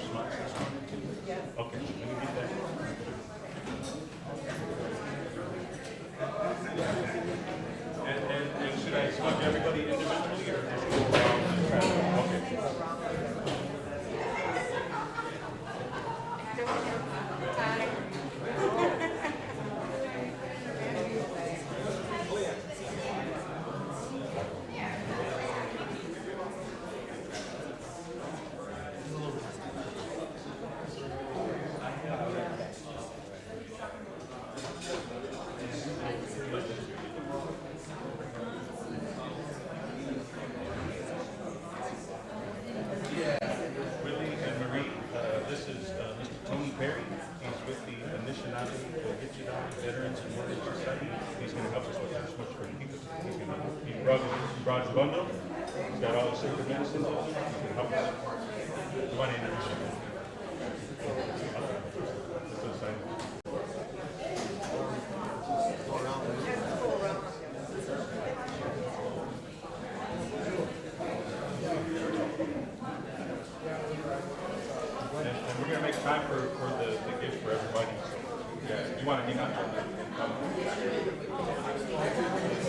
smudge this one? Yes. Okay, let me get that. And should I smudge everybody individually or just go around and try to? Okay. Willie and Marie, this is Mr. Tony Perry. He's with the Anishinabe Veterans and Warriors Society. He's going to help us with this much for people. He brought his bundle. He's got all the sacred medicine. He's going to help us. You want to introduce him? This is sign. And we're going to make time for the gift for everybody. So, yeah, you want to hang out and come?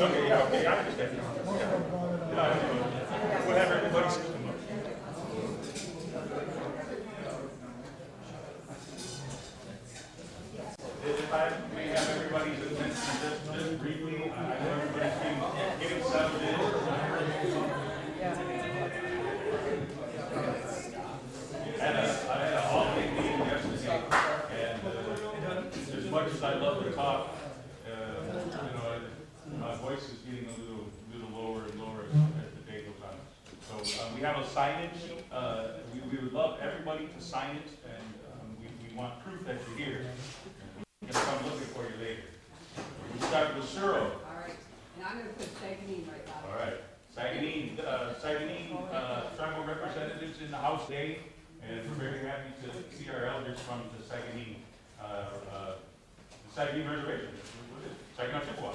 Okay, yeah, okay, I understand. Yeah, we'll have everybody come up. If I may have everybody's attention just briefly, I know everybody's getting settled in. I had a all-day meeting yesterday, and as much as I love to talk, my voice is getting a little lower and lower as the day goes on. So we have a signage. We would love everybody to sign it, and we want proof that you're here. We're going to come looking for you later. We start with Suro. All right, and I'm going to put Saganine right now. All right, Saganine, tribal representatives in the house today. And we're very happy to see our elders from the Saganine Reservation. What is it? Saginaw Chippewa.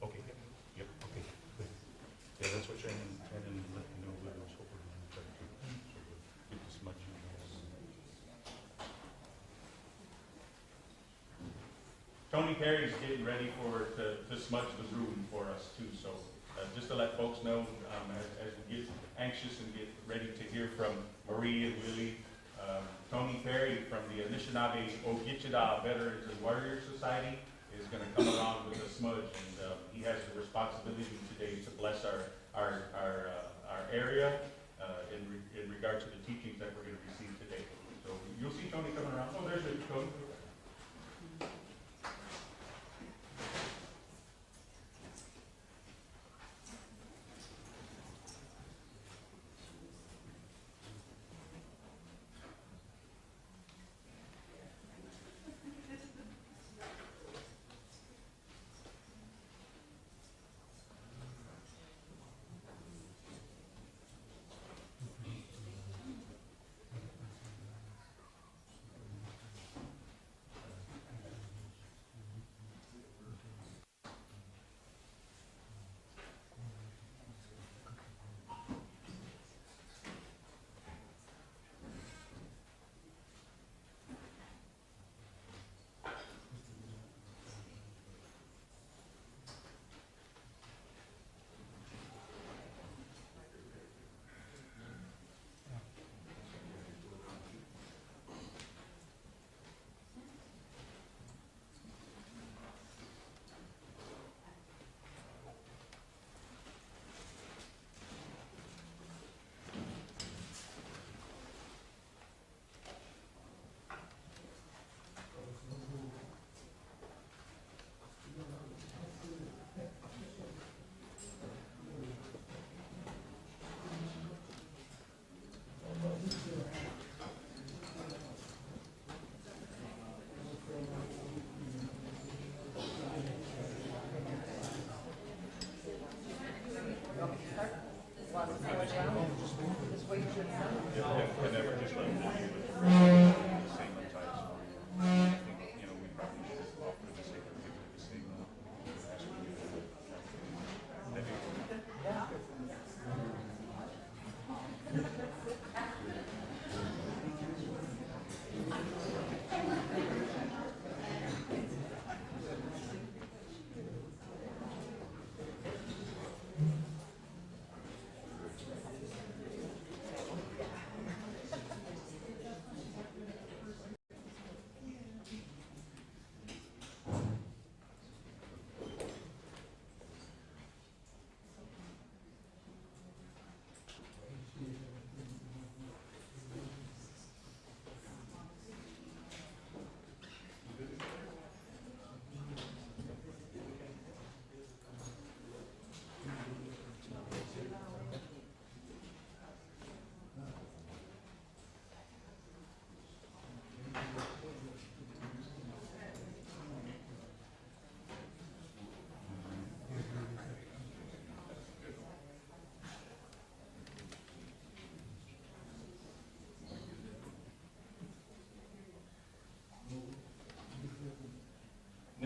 Okay. Yep. Okay. Good. Yeah, that's what Shannon let me know. What we're going to try to do. So we'll get this much. Tony Perry's getting ready to smudge the room for us too. So just to let folks know, as we get anxious and get ready to hear from Marie and Willie, Tony Perry from the Anishinabe Veterans and Warriors Society is going to come along with a smudge, and he has the responsibility today to bless our area in regard to the teachings that we're going to receive today. So you'll see Tony coming around. Oh, there's Tony.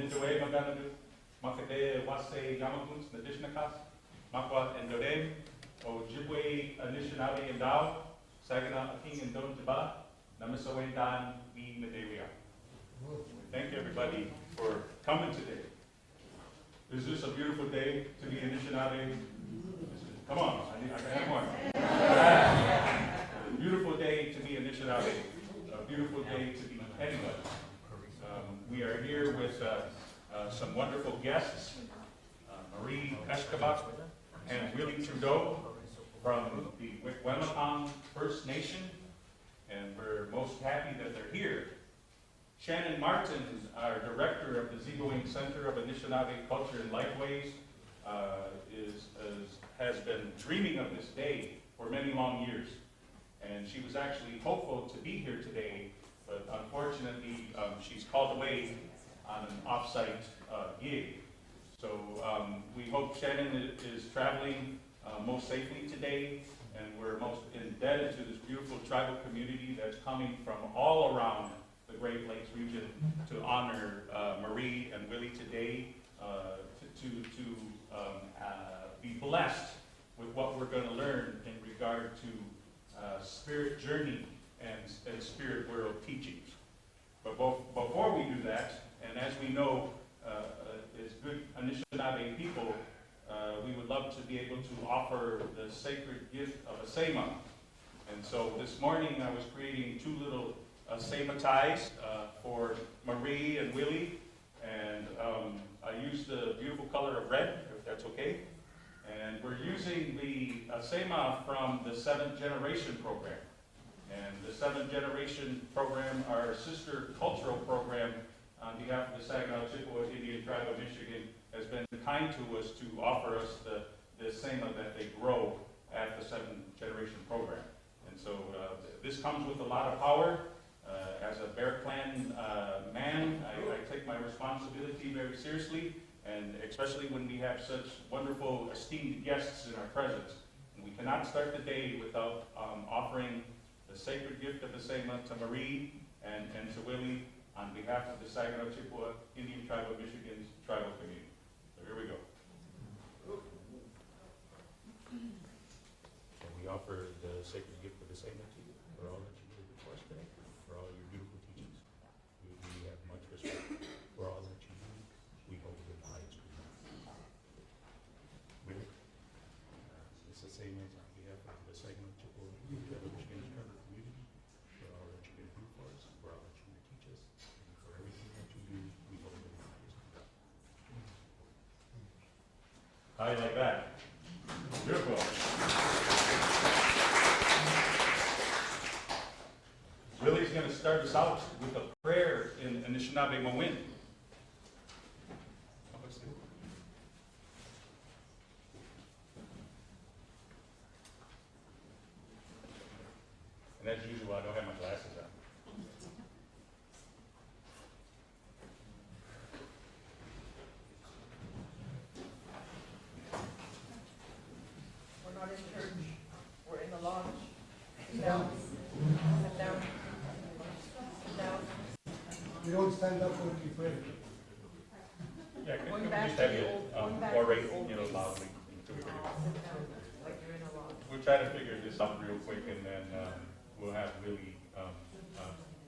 Nindoe Maganadu, Makade Wase Yamakuns, Nadishnakas, Makwat and Dodem, Ojibwe Anishinabe and Dao, Saginaw King and Don Jaba, Namisawe Dan, we Medewia. Thank you everybody for coming today. Is this a beautiful day to be Anishinaabe? Come on, I can have more. A beautiful day to be Anishinaabe. A beautiful day to be anybody. We are here with some wonderful guests, Marie Eshkabak and Willie Trudeau from the Wickwemacong First Nation, and we're most happy that they're here. Shannon Martin, our director of the Ziibiwing Center of Anishinaabe Culture and Lifeways, has been dreaming of this day for many long years. And she was actually hopeful to be here today, but unfortunately she's called away on an off-site gig. So we hope Shannon is traveling most safely today, and we're most indebted to this beautiful tribal community that's coming from all around the Great Lakes region to honor Marie and Willie today, to be blessed with what we're going to learn in regard to spirit journey and spirit world teachings. But before we do that, and as we know, as good Anishinaabe people, we would love to be able to offer the sacred gift of a sema. And so this morning I was creating two little sema ties for Marie and Willie, and I used the beautiful color of red, if that's okay. And we're using the sema from the 7th Generation program. And the 7th Generation program, our sister cultural program on behalf of the Saginaw Chippewa Indian Tribe of Michigan, has been kind to us to offer us the sema that they grow at the 7th Generation program. And so this comes with a lot of power. As a Bear Clan man, I take my responsibility very seriously, and especially when we have such wonderful, esteemed guests in our presence. And we cannot start the day without offering the sacred gift of the sema to Marie and to Willie on behalf of the Saginaw Chippewa Indian Tribe of Michigan's tribal community. So here we go. So we offer the sacred gift of the sema to you for all that you did for us today, for all your beautiful teachings. We have much respect for all that you do. We hold it in the highest regard. Willie, it's the same as on behalf of the Saginaw Chippewa Indian Tribe of Michigan's tribal community, for all that you do for us, for all that you teach us, and for everything that you do, we hold it in the highest regard. How do you like that? Beautiful. Willie's going to start us out with a prayer in Anishinabe Mowin. And as usual, I don't have my glasses on. We're not in church. We're in the lodge. Sit down. Sit down. Sit down. We don't stand up when we pray. Yeah, can Going we back just to have the you old- going back to orate, the old loudly days. until we ready. Sit down, like you're in a lodge. We'll try to figure this out real quick, and then we'll have Willie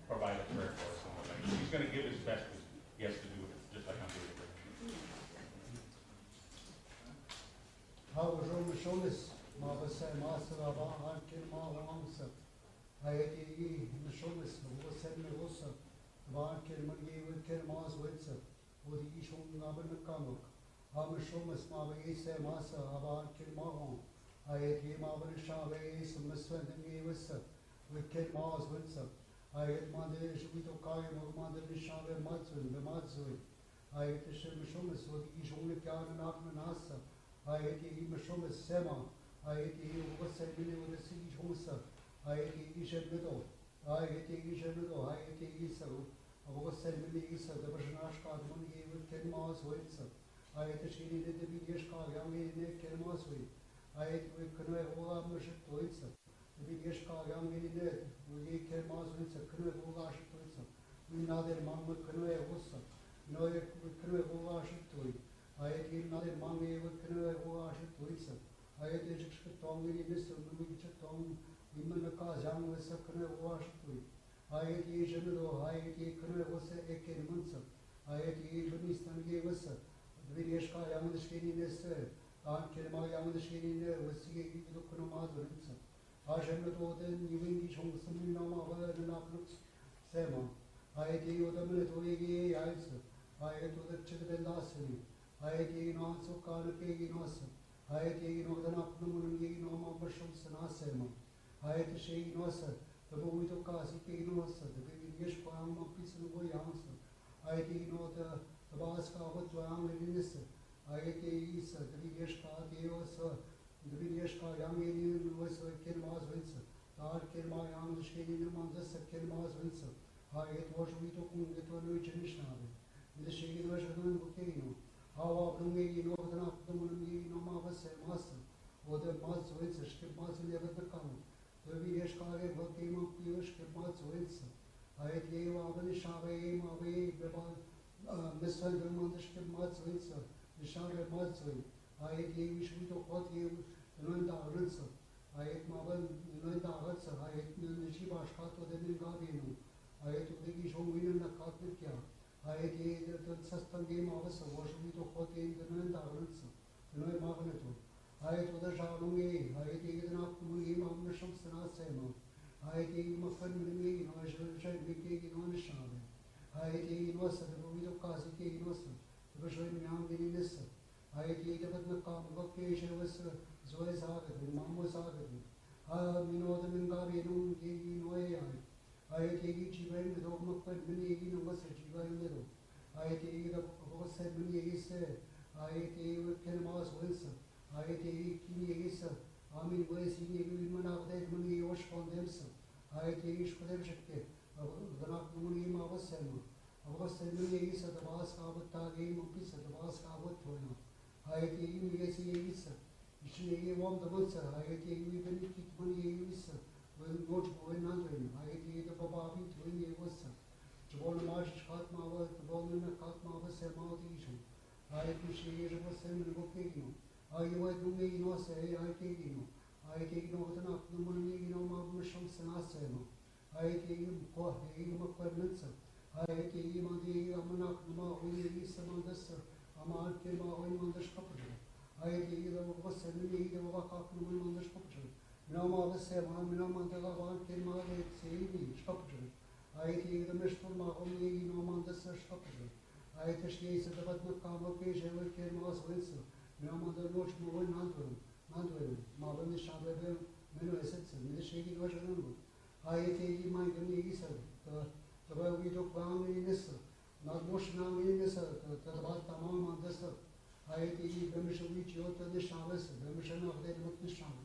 provide a prayer for us. He's going to give his best as he has to do it, just like I'm doing it. How was Rome Shonis? Mavasa Masala Ankin Malamsa. I ate the Shonis, who was sent me also. Vankin Magi with Kermas Witzer, with the Ishon Gabin Kamuk. Ham Shomis Mava Esa Masa, Avankin Mahon. I ate Mavanishave, some Miswent and Gavissa, with Kermas Witzer. I ate Mother Shubito Kaim of Mother Nishave Matsun, the Matsui. I ate the Shemishomis with the Ishon Kan and Akmanasa. I ate the Imashomis Sema. I ate the Wassamini with the Sea Hosa. I ate the Isha Middle. I ate the Isha Middle. I ate the Isa. I was Samini Isa, the Bashanashka, the money with 10 miles weights. I ate the Shini, the Bidishka, Yangi, Nick, and Maswi. I ate with Kanoe, all of Mushik Toitsa. The Bidishka, Yangi, Nick, we ate 10 miles weights, Kanoe, all Ash Toitsa. We know that Mamma Kanoe Hosa. no ye kene go ash toy ayet ye na de mange ye kene go ash toy sa ayet ye chik tong ni ne so no mi chik tong imna ka jang we sa kene go ash toy ayet ye jeme do ayet ye kene go se eken mun sa ayet ye benistan ye go sa bir yesh ka yang de shkeni ne se an kelma yang de shkeni ne wasi ye do kono ma do sa a jeme do de Ziibiwing ki chong sum ni na ma ba na krux sema ayet ye oda mene to ye ayet ayet oda chik ben dasni ayet ye no so kan ke ye no sa ayet ye no da na apna mun ye no ma ba shom sana sema ayet she no sa the boy to ka si ke no sa the yesh pa ma pis no go yang sa ayet ye no da bas ka go to ang le ni sa ayet ye sa the yesh ka de o sa the yesh ka yang ye ni no sa ke ma so sa dar ke ma yang she ni ma da sa ke ma so sa ayet was we to kun get to no Anishinabe the she was no go ke no how up no me no da na to mun ni no ma ba se ma sa o da ma so sa ke ma so ne ba ka no the yesh ka ge go ke ma pi ke ma so sa ayet ye wa Anishinabe ye ma be be ba misal de man de ke ma so sa Anishinabe ma so ayet ye we should to what ye no da rin sa ayet ma ba no da rin sa ayet ne shi ba sha to de ni ga be no ayet to de shong win na ka te kya ayet ye de sastan ge ma ba sa wa should to what ye de no da rin sa no ma ba ne to ayet to da ja no ye ayet ye de na mu ye ma na sham sana se ma ayet ye ma fan ni ye no je je ke ye no Anishinabe ayet ye no sa de we to ka si ke no sa de je ni am ge ni sa ayet ye de na ka ma ke je was zoe sa ge ma mo sa ge mi no de min ga be no ye no ye ayet ye Ziibiwing de dog ma fan ni ye no was Ziibiwing de ayet ye de ko se ni ye se ayet ye ke ma so sa ayet ye ki ye sa amin we si ni ye ma na de mun ye was pon dem sa ayet ye ish ko dem shkke da na mun ye ma was se ma अब से ये इस दबास का बता गई मुक्ति से दबास का वो थोड़ा आए कि ये से ये इस इसलिए ये वो दबल से आए कि ये बनी कि मन ये इस वो नोट वो ना तो आए कि ये तो बाबा भी तो ये वो से जो बोल मार्च खात मा वो तो बोल में खात मा वो से मा दी जो आए कि ये जो वो से में वो के नो आए वो तुम ये नो से आए कि नो आए कि नो तो ना तुम मन ये नो मा में शम सना से नो आए कि ये को ये मकर न से ayet ye ma de amana ma o ye sama das amal ke ma o man das kapje ayet ye de wa sen ye de wa ka ku man das kapje mina ma da se ma mina ma da wa ke ma de se ye kapje ayet ye de mes ma o ye no man das kapje ayet ye se da bat ka ma ke je wa ke ma so es mina ma da no mo nan to ma ba ni shabe be meno eset se ne she ye wa janu ayet ye ma de ye se तबे we तो काम नहीं निस ना मोश ना नहीं निस तबात तमाम आदस आए कि बेमिशवी चियो तो निशावस बेमिशना अगले मत निशाव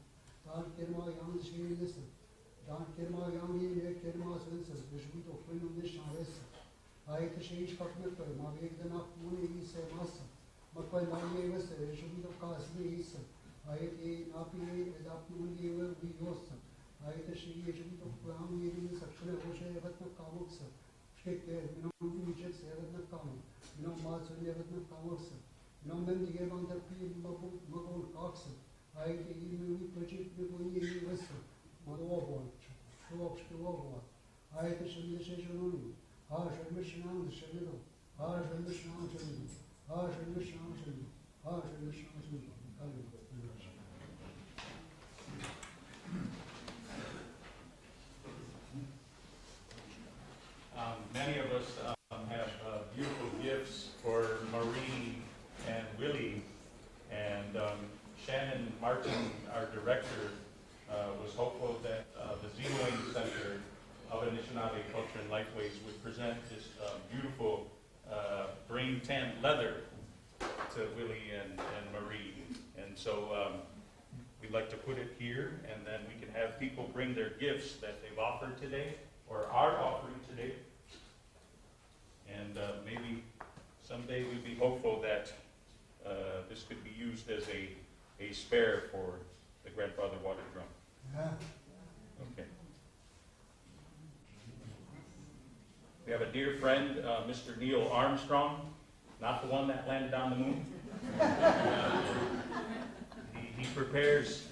तार केरमा याम शे निस दान केरमा याम ये केरमा सेंस बेशवी तो कोई नहीं निशावस आए कि शेष पक में तो मा एक दिन आप मुने ही से मास मकोई ना ये वस बेशवी तो कास में ही से आए कि आप ये आप मुने ये भी योस आए कि शेष ये तो काम ये नहीं सक्शन होशे बत कामुक से के मिनो नीचे से बत काम मिनो मा सुने बत कामुक से मिनो मन दिए बंदर पी मगो काक्स आए कि ये भी प्रोजेक्ट में कोई ये वस मरो बोल तो वो आए कि शनि से शुरू हां शनि स्नान शनि दो हां शनि स्नान शनि हां शनि स्नान शनि हां शनि स्नान Shani Many of us have beautiful gifts for Marie and Willie, and Shannon Martin, our director, was hopeful that the Ziibiwing Center of Anishinabe Culture and Lifeways would present this beautiful brain tan leather to Willie and Marie. And so we'd like to put it here, and then we can have people bring their gifts that they've offered today or are offering today. And maybe someday we'd be hopeful that this could be used as a spare for the grandfather water drum. Yeah. Okay. We have a dear friend, Mr. Neil Armstrong, not the one that landed on the moon. He prepares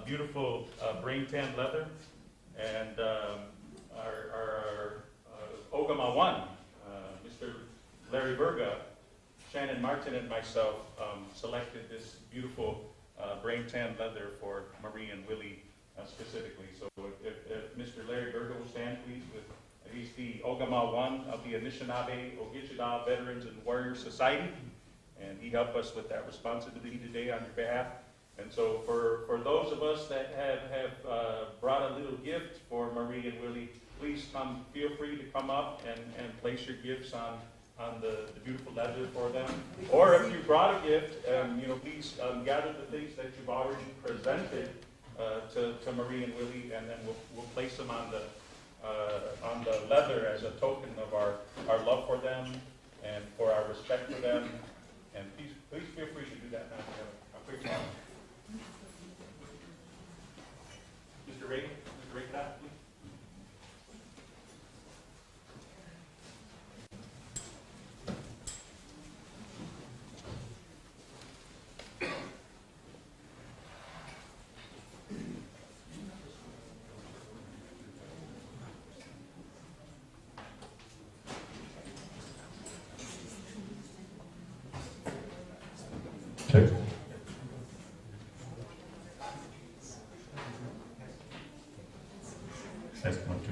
beautiful brain tan leather, and our Ogama One, Mr. Larry Berga, Shannon Martin, and myself selected this beautiful brain tan leather for Marie and Willie specifically. So if Mr. Larry Berga will stand, please. He's the Ogama One of the Anishinabe Ogichida Veterans and Warriors Society, and he helped us with that responsibility today on your behalf. And so for those of us that have brought a little gift for Marie and Willie, please feel free to come up and place your gifts on the beautiful leather for them. Or if you brought a gift, please gather the things that you've already presented to Marie and Willie, and then we'll place them on the leather as a token of our love for them and for our respect for them. And please feel free to do that now. We have a quick moment. Mr. Ray, that, please. Check. Test 1, 2.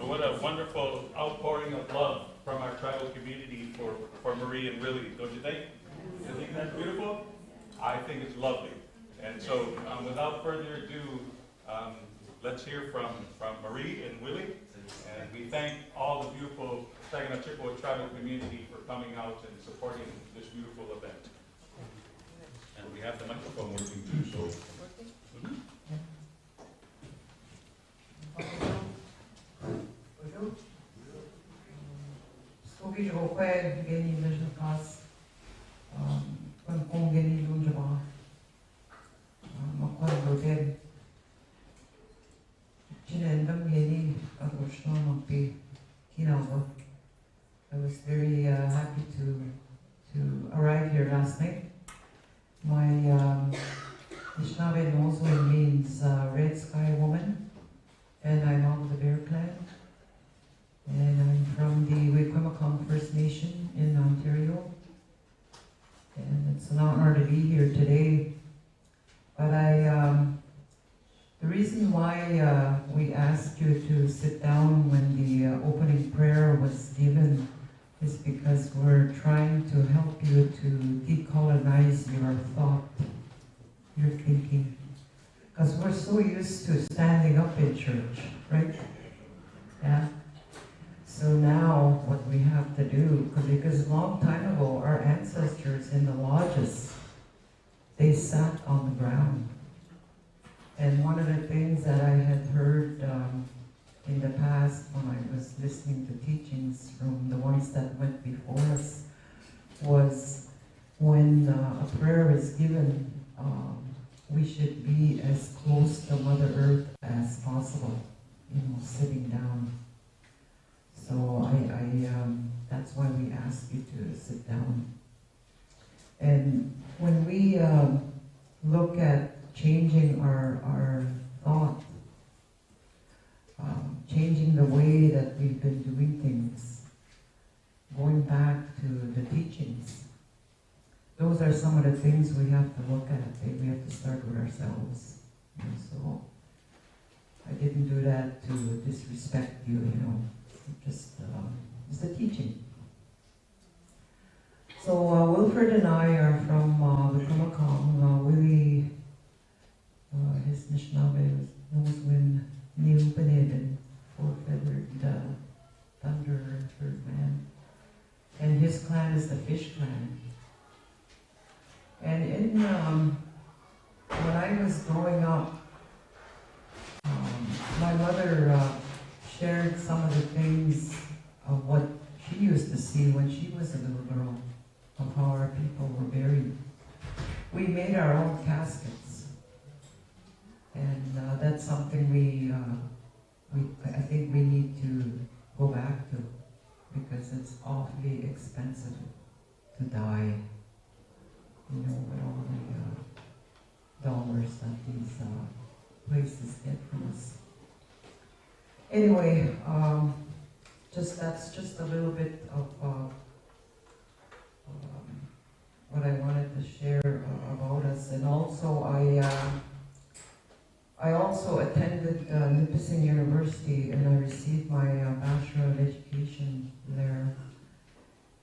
What a wonderful outpouring of love from our tribal community for Marie and Willie, don't you think? You think that's beautiful? I think it's lovely. And so, without further ado, let's hear from Marie and Willie. And we thank all the beautiful Saginaw Chippewa tribal community for coming out and supporting this beautiful event. And we have the microphone working too, so. Skogi jope geni mission kas kong geni lunjaba makwan hotel chinendam geni adoshno makpi kinawa. I was very happy to arrive here last night. My Anishinaabe also means red sky woman, and I'm of the Bear Clan. And I'm from the Wikwemacong First Nation in Ontario. And it's an honor to be here today. But the reason why we asked you to sit down when the opening prayer was given is because we're trying to help you to decolonize your thought, your thinking. Because we're so used to standing up in church, right? Yeah. So now what we have to do, because a long time ago, our ancestors in the lodges, they sat on the ground. And one of the things that I had heard in the past when I was listening to teachings from the ones that went before us was when a prayer is given, we should be as close to Mother Earth as possible, sitting down. So that's why we ask you sit down. And when we look at changing our thought, changing the way that we've been doing things, going back to the teachings, those are some of the things we have to look at. We have to start with ourselves. And so I didn't do that to disrespect you, just it's the teaching. So Wilfred and I are from the Kumakong. Willie, his Anishinabe knows when Neil Beneden, four-feathered thunder, third man. And his clan is the Fish Clan. And in when I was growing up, my mother shared some of the things of what she used to see when she was a little girl, of how our people were buried. We made our own caskets, and that's something I think we need to go back to, because it's awfully expensive to die, with all the dollars that these places get from us. Anyway, that's just a little bit of what I wanted to share about us. And also, I also attended Nipissing University, and I received my Bachelor of Education there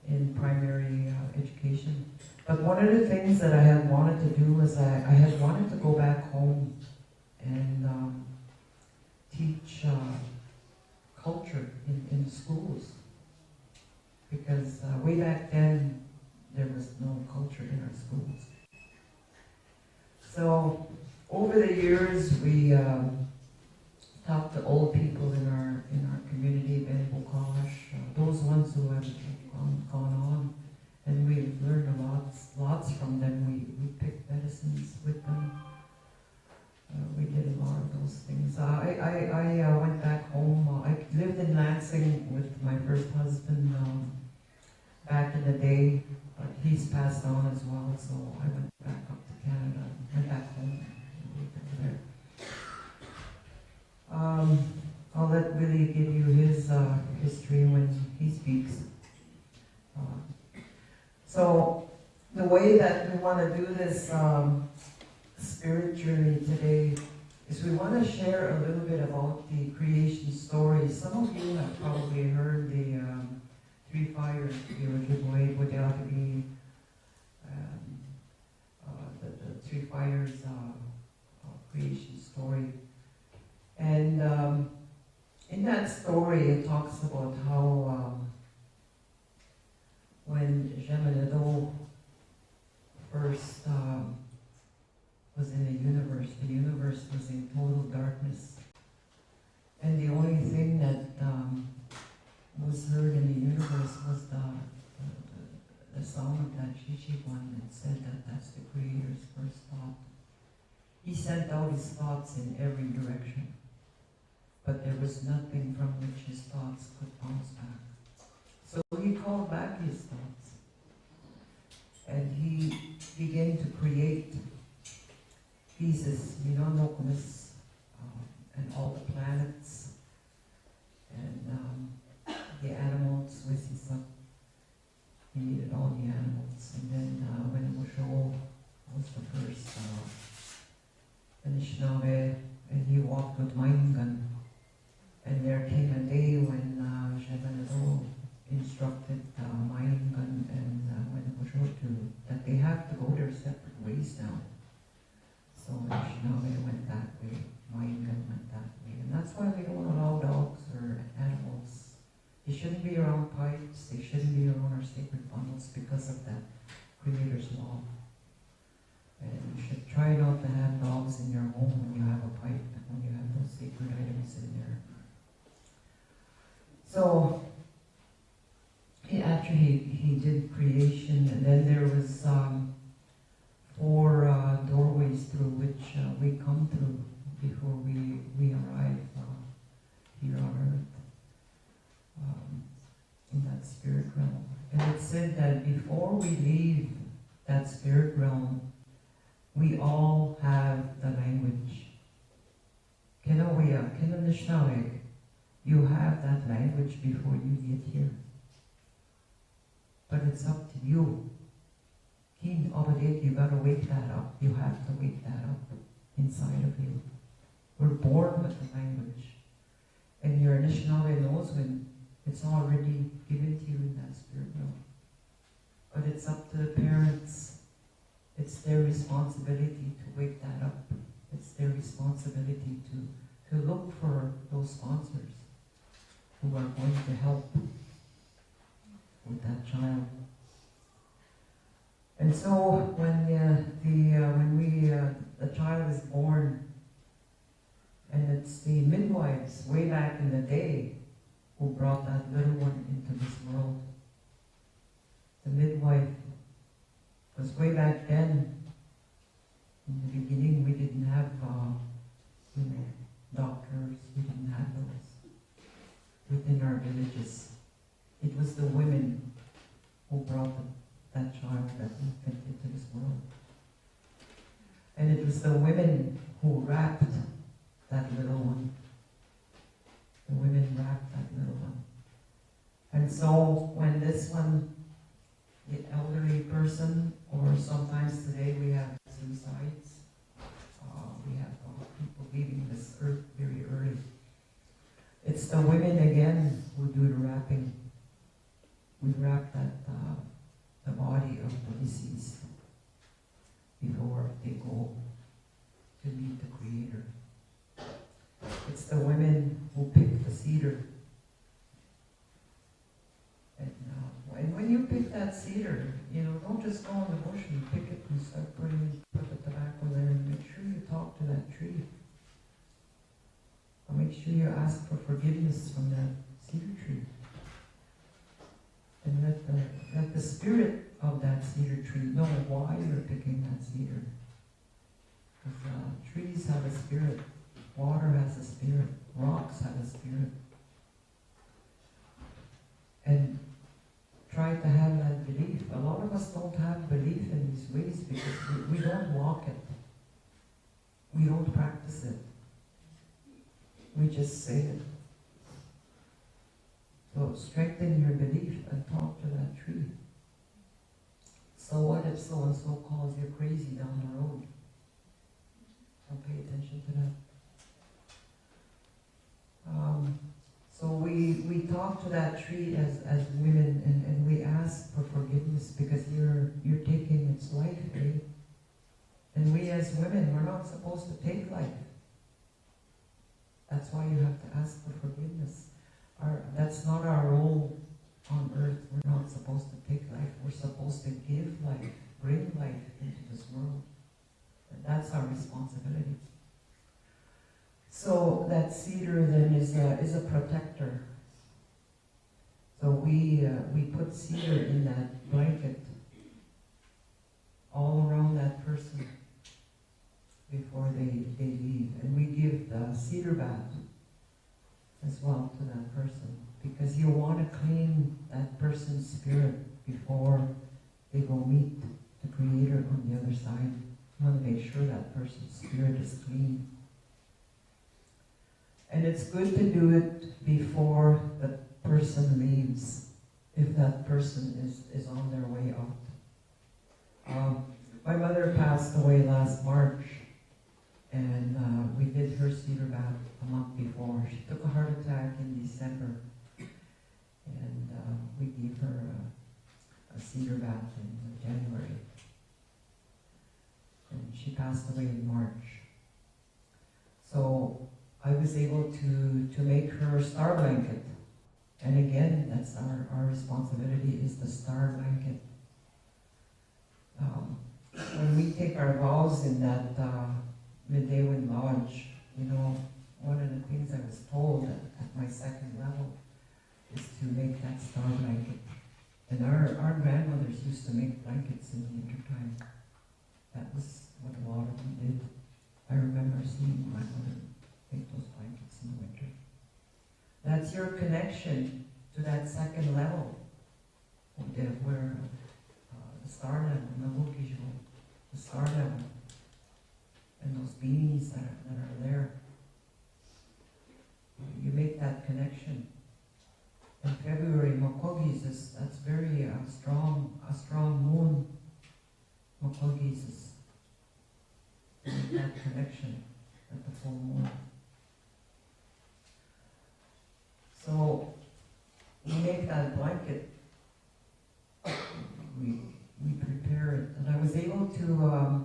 in primary education. But one of the things that I had wanted to do was I had wanted to go back home and teach culture in schools, because way back then there was no culture in our schools. So over the years we talked to old people in our community, Ben Bokash, those ones who have gone on, and we've learned lots from them. We picked medicines with them. We did a lot of those things. I went back home. I lived in Lansing with my first husband back in the day, but he's passed on as well, so I went back up to Canada, went back home, and lived there. I'll let Willie give you his history when he speaks. So the way that we want to do this spirit journey today is we want to share a little bit about the creation story. Some of you have probably heard the three fires giveaway, Bodhyavi, the three fires creation story. And in that story it talks about how when Jemanado first was in the universe was in total darkness. And the only thing that was heard in the universe was the sound of that Chichi-one that said that that's the Creator's first thought. He sent out his thoughts in every direction, but there was nothing from which his thoughts could bounce back. So he called back his thoughts, and he began to create pieces, Nokomis, and all the planets, and the animals with his son. He needed all the animals. And then when Musho was the first Anishinabe, and he walked with Maingan, and there came a day when Jemanado instructed Maingan and when Musho that they have to go their separate ways now. So Anishinabe went that way, Maingan went that way. And that's why we don't allow dogs or animals. They shouldn't be around pipes, they shouldn't be around our sacred bundles because of that Creator's law. And you should try not to have dogs in your home when you have a pipe, when you have those sacred items in there. So, after he did creation, and then there was 4 doorways through which we come through before we arrive here on earth, in that spirit realm. And it's said that before we leave that spirit realm, we all have the language. Anishinabe, you have that language before you get here. But it's up to you. You gotta wake that up. You have to wake that up inside of you. We're born with the language. And your Anishinabe knows when it's already given to you in that spirit realm. But it's up to the parents. It's their responsibility to wake that up. It's their responsibility to look for those sponsors who are going to help with that child. And so when the child is born, and it's the midwives way back in the day who brought that little one into this world. The midwife was way back then. In the beginning, we didn't have, doctors. We didn't have those within our villages. It was the women who brought that child, that infant, into this world. And it was the women who wrapped that little one. The women wrapped that little one. And so when this one, the elderly person, or sometimes today we have suicides, we have people leaving this earth very early. It's the women again who do the wrapping. We wrap the body of the deceased before they go to meet the Creator. It's the women who pick the cedar. And when you pick that cedar, don't just go in the bush and pick it and start put the tobacco there, and make sure you talk to that tree. Or make sure you ask for forgiveness from that cedar tree. And let the spirit of that cedar tree know why you're picking that cedar. Because trees have a spirit. Water has a spirit. Rocks have a spirit. And try to have that belief. A lot of us don't have belief in these ways because we don't walk it. We don't practice it. We just say it. So strengthen your belief and talk to that tree. So what if so-and-so calls you crazy down the road? Don't pay attention to that. So we talk to that tree as women, and we ask for forgiveness because you're taking its life, eh? And we as women, we're not supposed to take life. That's why you have to ask for forgiveness. That's not our role on earth. We're not supposed to take life. We're supposed to give life, bring life into this world. And that's our responsibility. So that cedar then is a protector. So we put cedar in that blanket all around that person before they leave. And we give the cedar bath as well to that person, because you want to clean that person's spirit before they go meet the Creator on the other side. You want to make sure that person's spirit is clean. And it's good to do it before the person leaves, if that person is on their way out. My mother passed away last March, and we did her cedar bath a month before. She took a heart attack in December, and we gave her a cedar bath in January. And she passed away in March. So I was able to make her a star blanket. And again, that's our responsibility, is the star blanket. When we take our vows in that Ziibiwing Lodge, one of the things I was told at my second level is to make that star blanket. And our grandmothers used to make blankets in the wintertime. That was what a lot of them did. I remember seeing my mother make those blankets in the winter. That's your connection to that second level. where the star level, the star level, and those beings that are there. You make that connection. In February, Mokogis that's very strong, a strong moon. Mokogis is to make that connection at the full moon. So we make that blanket. We prepare it, and I was able to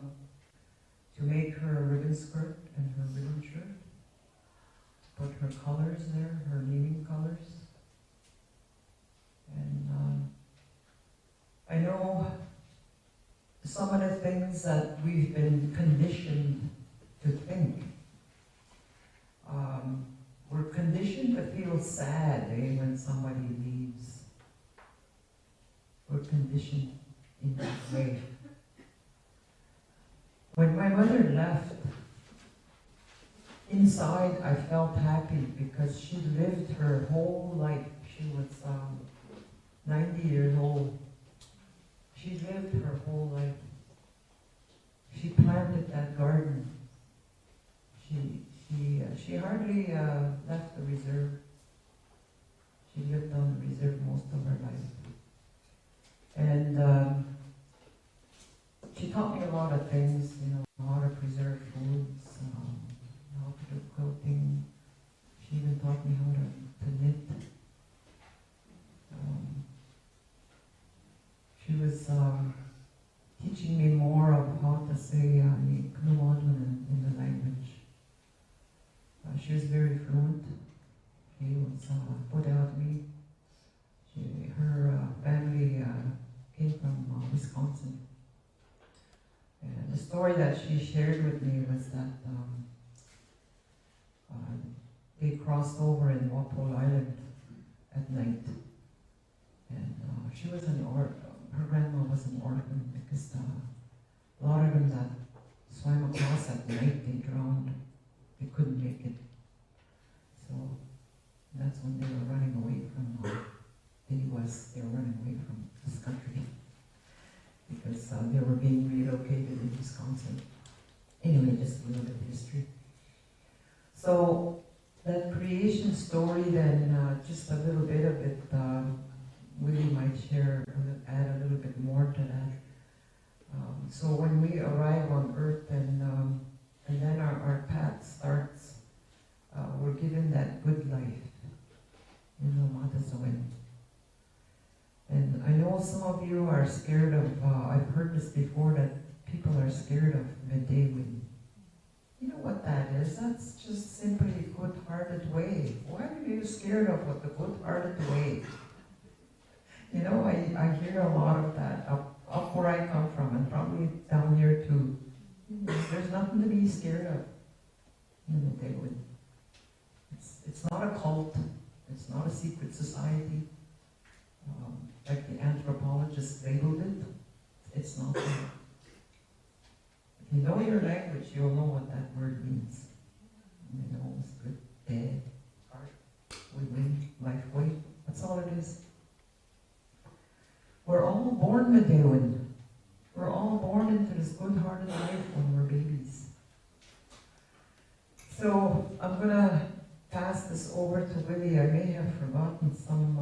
make her a ribbon skirt and her ribbon shirt. Put her colors there, her naming colors. And I know some of the things that we've been conditioned to think. We're conditioned to feel sad when somebody leaves. We're conditioned in that way. When my mother left, inside I felt happy because she lived her whole life. She was 90 years old. She lived her whole life. She planted that garden. She hardly left the reserve. She lived on the reserve most of her life. And she taught me a lot of things, how to preserve foods, how to do quilting. She even taught me how to knit. She was teaching me more of how to say in the language. She was very fluent. She was Bodhi. Her family came from Wisconsin. And the story that she shared with me was that they crossed over in Walpole Island at night. And she was her grandma was an orphan because a lot of them that swam across at night, they drowned. They couldn't make it. So that's when they were running away from the U.S. They were running away from this country because they were being relocated in Wisconsin. Anyway, just a little bit of history. So that creation story, then just a little bit of it, Willie might add a little bit more to that. So when we arrive on Earth and then our path starts, we're given that good life, Matazoin. And I know some of you are scared of, I've heard this before, that people are scared of Medewin. You know what that is? That's just simply good-hearted way. Why are you scared of what the good-hearted way? I hear a lot of that up where I come from, and probably down here too. There's nothing to be scared of in Medewin. It's not a cult. It's not a secret society. Like the anthropologists labeled it. It's not that. If you know your language, you'll know what that word means. It's good, dead, heart, win, Lifeway. That's all it is. We're all born Medewin. We're all born into this good-hearted life when we're babies. So I'm going to pass this over to Willie. I may have forgotten some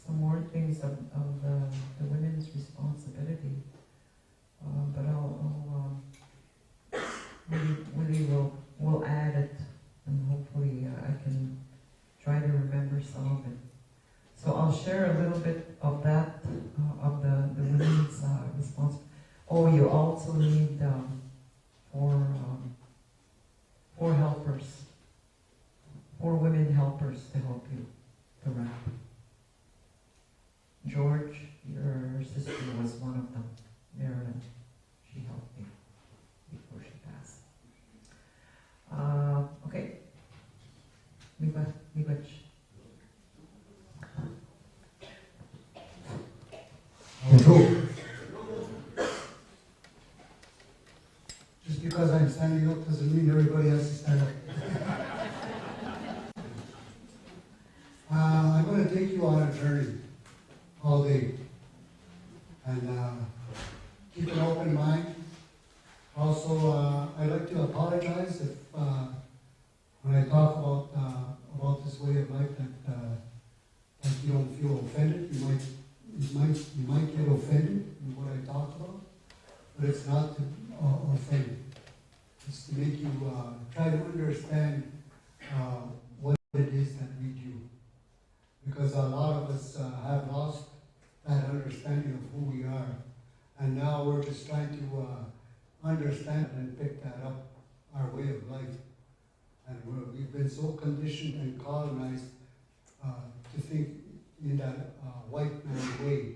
more things of the women's responsibility, but Willie will add it, and hopefully I can try to remember some of it. So I'll share a little bit of that, of the women's response. Oh, you also need four helpers, 4 women helpers to help you to wrap. George, your sister, was one of them. Marilyn, she helped me before she passed. Okay. Mibach. Bonjour. Just because I'm standing up doesn't mean everybody has to stand up. I'm going to take you on a journey. all day. And keep an open mind. Also, I'd like to apologize if when I talk about this way of life that you don't feel offended. You might get offended in what I talk about, but it's not to offend. It's to make you try to understand what it is that we do. Because a lot of us have lost that understanding of who we are. And now we're just trying to understand and pick that up, our way of life. And we've been so conditioned and colonized to think in that white man way.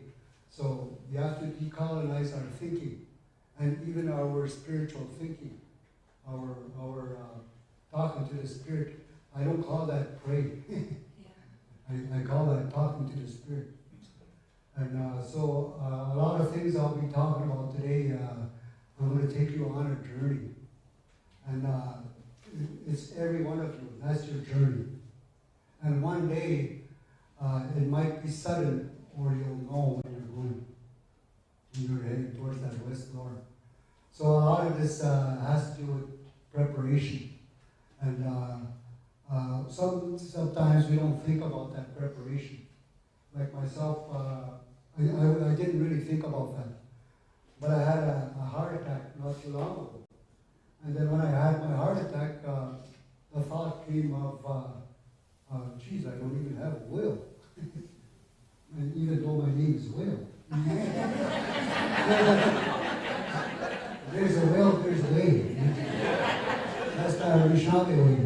So we have to decolonize our thinking, and even our spiritual thinking, our talking to the spirit. I don't call that praying. I call that talking to the spirit. And so a lot of things I'll be talking about today. I'm going to take you on a journey, and it's every one of you. That's your journey. And one day it might be sudden, or you'll know when you're going. You're heading towards that west door. So a lot of this has to do with preparation. And sometimes we don't think about that preparation. Like myself, I didn't really think about that. But I had a heart attack not too long ago. And then when I had my heart attack, the thought came of, geez, I don't even have a will. And even though my name is Will. There's a will, there's a way. That's the Anishinabe way.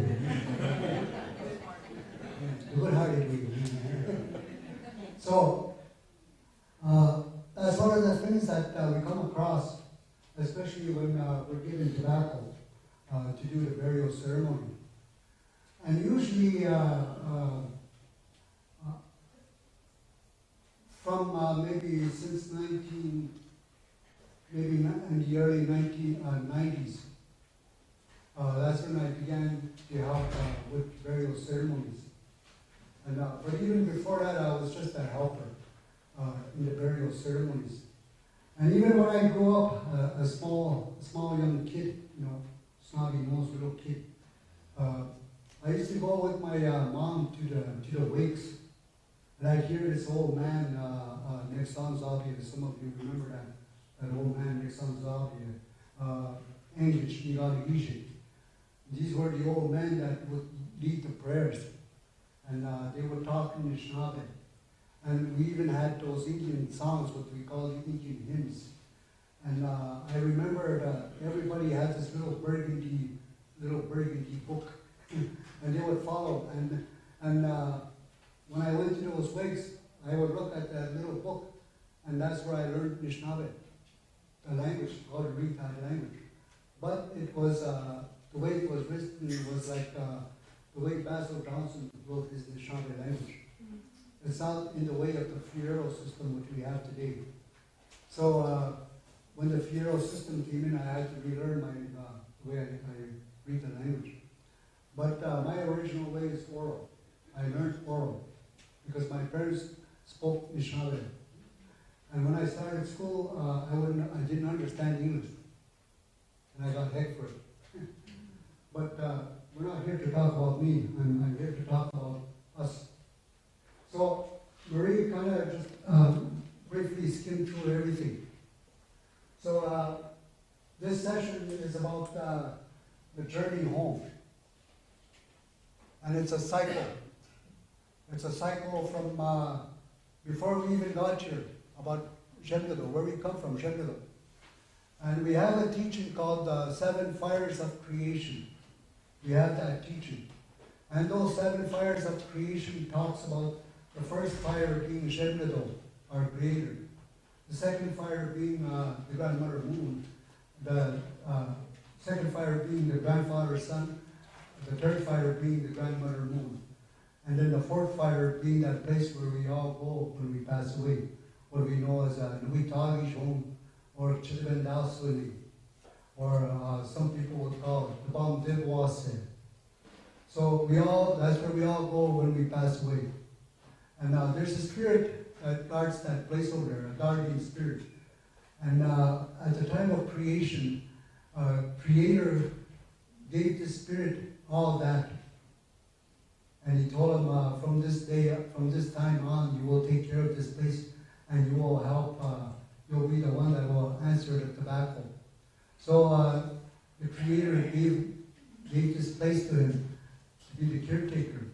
The good-hearted way. So, that's one of the things that we come across, especially when we're given tobacco to do the burial ceremony. And usually, from maybe since in the early 1990s, that's when I began to help with burial ceremonies. And but even before that, I was just a helper in the burial ceremonies. And even when I grew up, a small young kid, snobby-nosed little kid, I used to go with my mom to the wakes, and I'd hear this old man, Nixon Zabi, if some of you remember that old man, Nixon Zabi, English, Nigaligishin. These were the old men that would lead the prayers, and they would talk in Anishinaabe. And we even had those Indian songs, what we call the Indian hymns. And I remember everybody had this little burgundy book, and they would follow. And when I went to those wakes, I would look at that little book, and that's where I learned Anishinaabe, the language, how to read that language. But it was, the way it was written was like the way Basil Johnson wrote his Anishinaabe language. It's not in the way of the Fierro system which we have today. So when the Fierro system came in, I had to relearn the way I read the language. But my original way is oral. I learned oral because my parents spoke Anishinaabe. And when I started school, I didn't understand English. And I got heck for it. But we're not here to talk about me. I'm here to talk about us. So Marie kind of just briefly skimmed through everything. So this session is about the journey home. And it's a cycle. It's a cycle from before we even got here, about Shemgado, where we come from, Shemgado. And we have a teaching called the 7 Fires of Creation. We have that teaching. And those 7 fires of creation talks about the first fire being Shemgado, our Creator. The second fire being the Grandmother Moon. The second fire being the Grandfather Sun. The third fire being the Grandmother Moon. And then the fourth fire being that place where we all go when we pass away, what we know as Nuitagi Shom, or Chitibendasuni, or some people would call it the Bam Dibwase. So that's where we all go when we pass away. And there's a spirit that guards that place over there, a guardian spirit. And at the time of creation, Creator gave the spirit all that. And he told him, from this day, from this time on, you will take care of this place, and you will help, you'll be the one that will answer the tobacco. So the Creator gave this place to him to be the caretaker,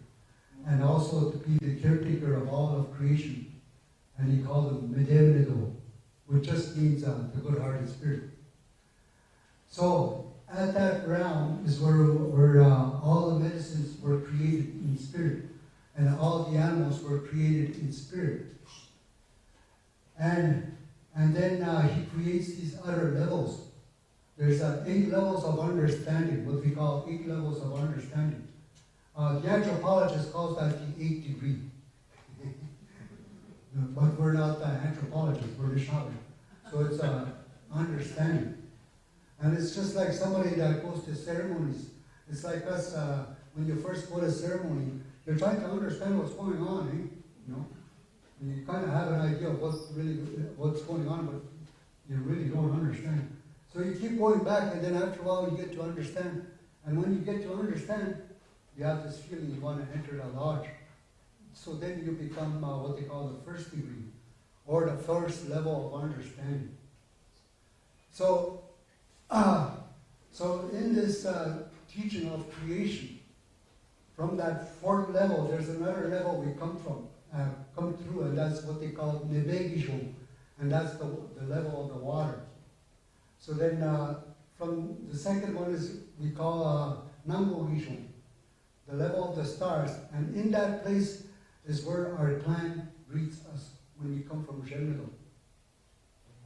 and also to be the caretaker of all of creation. And he called him Medemnedo, which just means the good-hearted spirit. So at that realm is where all the medicines were created in spirit, and all the animals were created in spirit. And then he creates these other levels. There's 8 levels of understanding, what we call 8 levels of understanding. The anthropologist calls that the 8th degree. But we're not anthropologists, we're Anishinaabe. So it's understanding. And it's just like somebody that goes to ceremonies. It's like us, when you first go to ceremony, you're trying to understand what's going on, eh? You know? And you kind of have an idea of what's going on, but you really don't understand. So you keep going back, and then after a while you get to understand. And when you get to understand, you have this feeling you want to enter the lodge. So then you become what they call the first degree, or the first level of understanding. So in this teaching of creation, from that 4th level, there's another level we come through, and that's what they call Nevegisho, and that's the level of the water. So then from the second one is we call Nangogisho, the level of the stars, and in that place is where our clan greets us when we come from Shemnedo.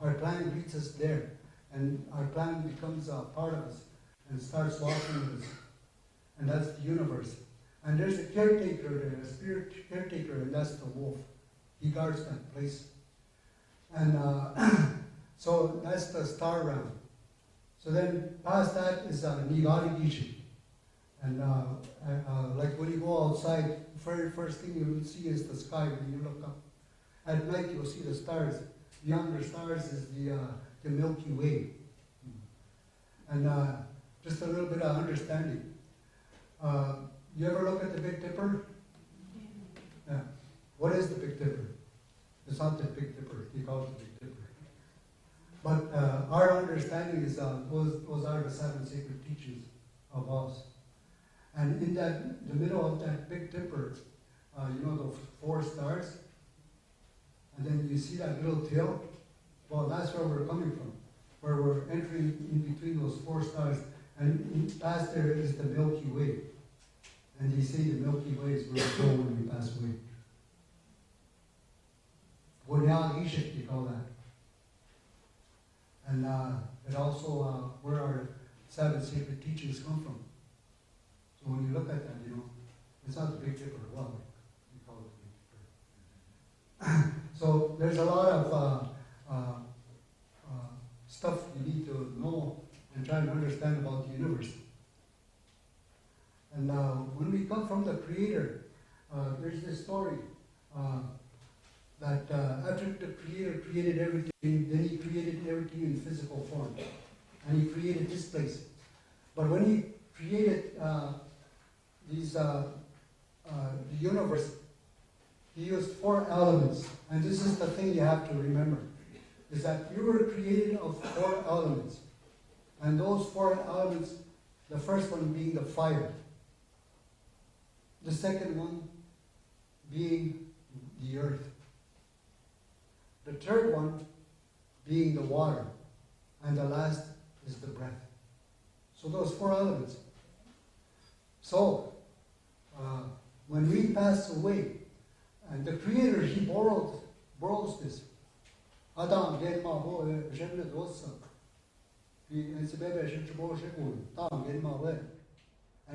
Our clan greets us there, and our clan becomes a part of us and starts walking with us. And that's the universe. And there's a caretaker there, a spirit caretaker, and that's the wolf. He guards that place. And so that's the star realm. So then past that is Nigari Gishi. And like when you go outside, the very first thing you will see is the sky when you look up. At night you'll see the stars. Beyond the stars is the Milky Way. And just a little bit of understanding. You ever look at the Big Dipper? Yeah. What is the Big Dipper? It's not the Big Dipper. He calls it the Big Dipper. But our understanding is those are the 7 sacred teachings of us. And in the middle of that Big Dipper, you know the 4 stars? And then you see that little tail? Well, that's where we're coming from, where we're entering in between those 4 stars. And past there is the Milky Way. And they say the Milky Way is where we go when we pass away. Bunyal Ishik, they call that. And it also where our 7 sacred teachings come from. So when you look at that, you know, it's not the Big Dipper. Well, we call it the Big Dipper. So there's a lot of stuff you need to know and try to understand about the universe. And when we come from the Creator, there's this story that after the Creator created everything, then He created everything in physical form. And He created this place. But when He created the universe, He used 4 elements. And this is the thing you have to remember, is that you were created of 4 elements. And those 4 elements, the first one being the fire. The second one being the earth. The third one being the water. And the last is the breath. So those 4 elements. So, when we pass away, and the Creator, He borrows this. Adam, and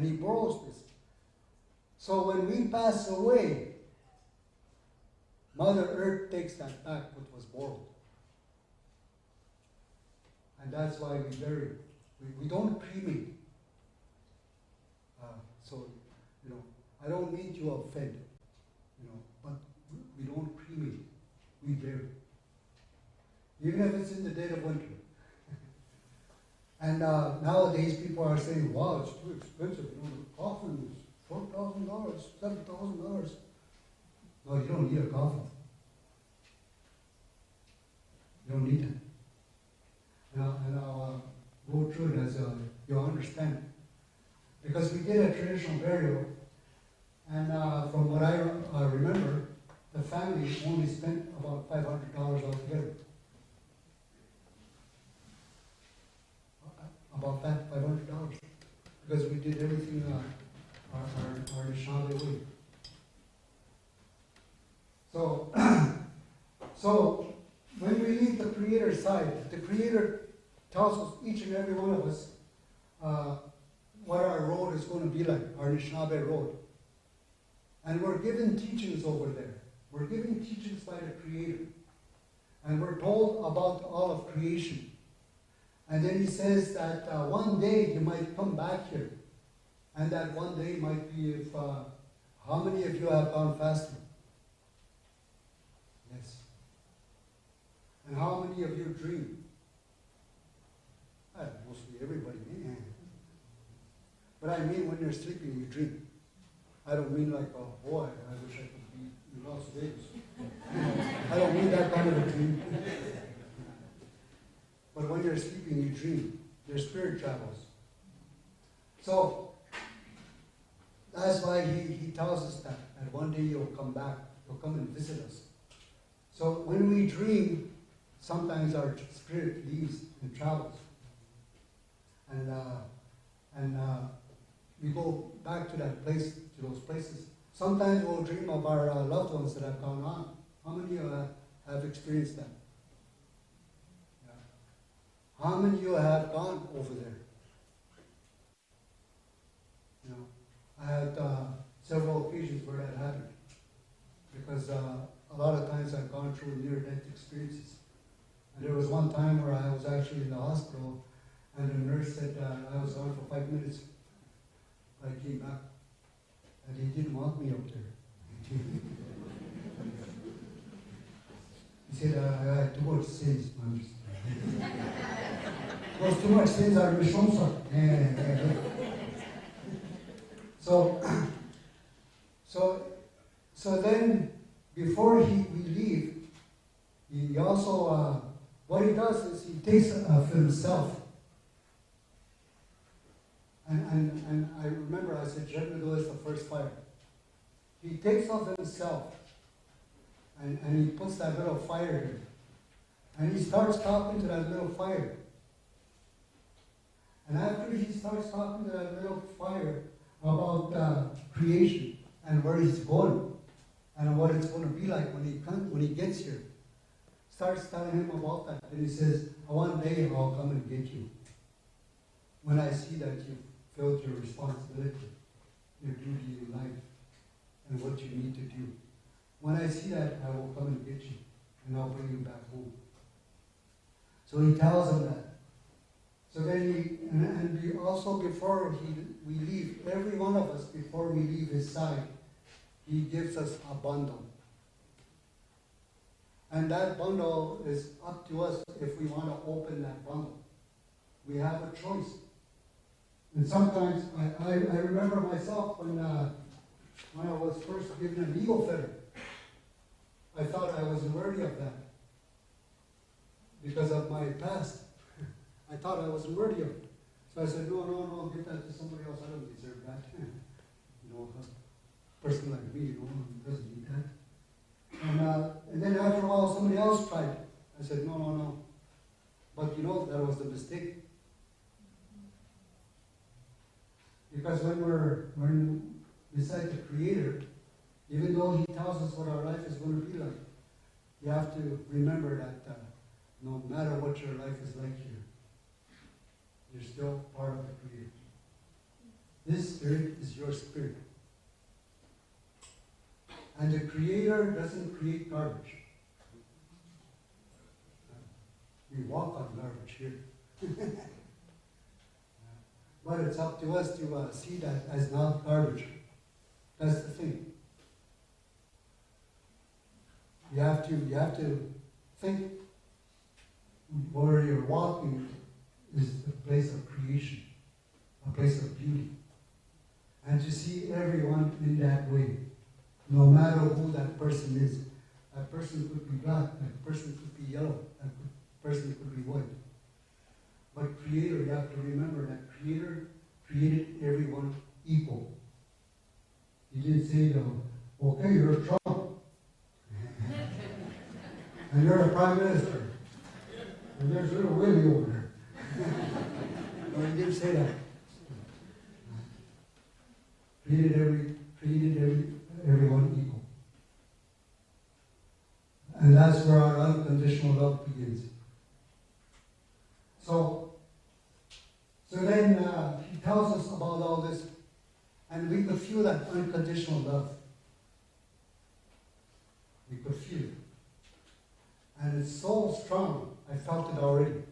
He borrows this. So when we pass away, Mother Earth takes that back what was borrowed. And that's why we bury. We don't cremate. So, you know, I don't mean to offend, you know, but we don't cremate. we give. Even if it's in the dead of winter. And nowadays people are saying, wow, it's too expensive. You know, the coffin is $4,000, $7,000. No, you don't need a coffin. You don't need it. And I'll go through it as you'll understand. Because we did a traditional burial, and from what I remember, the family only spent about $500 altogether. About $500, because we did everything our Anishinabe way. So, so when we leave the Creator's side, the Creator tells us, each and every one of us, what our road is going to be like, our Anishinabe road. And we're given teachings over there. We're given teachings by the Creator. And we're told about all of creation. And then he says that one day you might come back here. And that one day might be if, how many of you have gone fasting? Yes. And how many of you dream? Mostly everybody. Yeah. But I mean when you're sleeping, you dream. I don't mean like, oh boy, I wish I could be in Las Vegas. I don't mean that kind of a dream. But when you're sleeping, you dream. Your spirit travels. So, that's why he tells us that one day you'll come back. You'll come and visit us. So when we dream, sometimes our spirit leaves and travels. And we go back to that place, to those places. Sometimes we'll dream of our loved ones that have gone on. How many of you have experienced that? How many of you have gone over there? You know, I had several occasions where that happened. Because a lot of times I've gone through near-death experiences. And there was one time where I was actually in the hospital, and the nurse said I was gone for 5 minutes. I came back, and he didn't want me up there. He said, I had too much sins, man. Those too much sins are mishomsa. So then, before we leave, he also, what he does is he takes for himself. And I remember I said, Jemado is the first fire. He takes off himself, and he puts that little fire here. And he starts talking to that little fire. And after he starts talking to that little fire about creation and where he's going and what it's going to be like when he gets here, starts telling him about that. And he says, one day I'll come and get you. When I see that you've filled your responsibility, your duty in life, and what you need to do. When I see that, I will come and get you, and I'll bring you back home. So he tells him that. So then we also before we leave, every one of us, before we leave his side, he gives us a bundle. And that bundle is up to us if we want to open that bundle. We have a choice. And sometimes, I remember myself when I was first given an eagle feather, I thought I wasn't worthy of that because of my past. I thought I wasn't worthy of it. So I said, no, give that to somebody else. I don't deserve that. You know, a person like me, doesn't need that. And then after a while, somebody else tried it. I said, no. But that was the mistake. Because when we're beside the Creator, even though He tells us what our life is going to be like, you have to remember that no matter what your life is like here, you're still part of the Creator. This spirit is your spirit. And the Creator doesn't create garbage. We walk on garbage here. But it's up to us to see that as not garbage. That's the thing. You have to think where you're walking is a place of creation, a place of beauty. And to see everyone in that way, no matter who that person is. That person could be black, that person could be yellow, that person could be white. But Creator, you have to remember that Creator created everyone equal. He didn't say, okay, you're Trump. And you're a prime minister. And there's little Willie over there. No, he didn't say that. Created everyone equal. And that's where our unconditional love begins. So then he tells us about all this, and we could feel that unconditional love. We could feel it. And it's so strong. I felt it already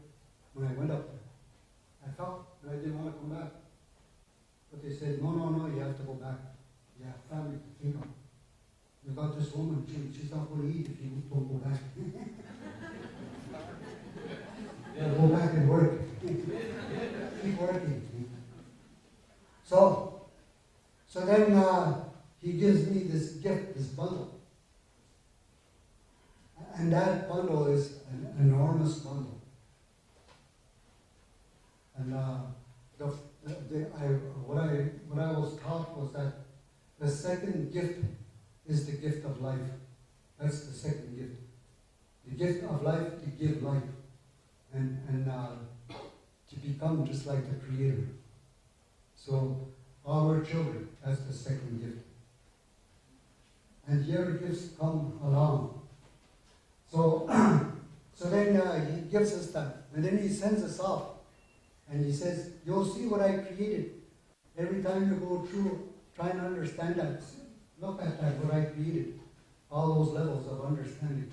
when I went up there. I felt that I didn't want to come back. But they said, no, you have to go back. You have family to think of. You got this woman, she's not going to eat if you don't go back. You gotta go back and work. Keep working. So then he gives me this gift, this bundle. And that bundle is an enormous bundle. And what I was taught was that the second gift is the gift of life. That's the second gift. The gift of life to give life and to become just like the Creator. So our children, that's the second gift. And the other gifts come along. So then he gives us that, and then he sends us off, and he says, "You'll see what I created. Every time you go through, try and understand that. Look at that, what I created. All those levels of understanding."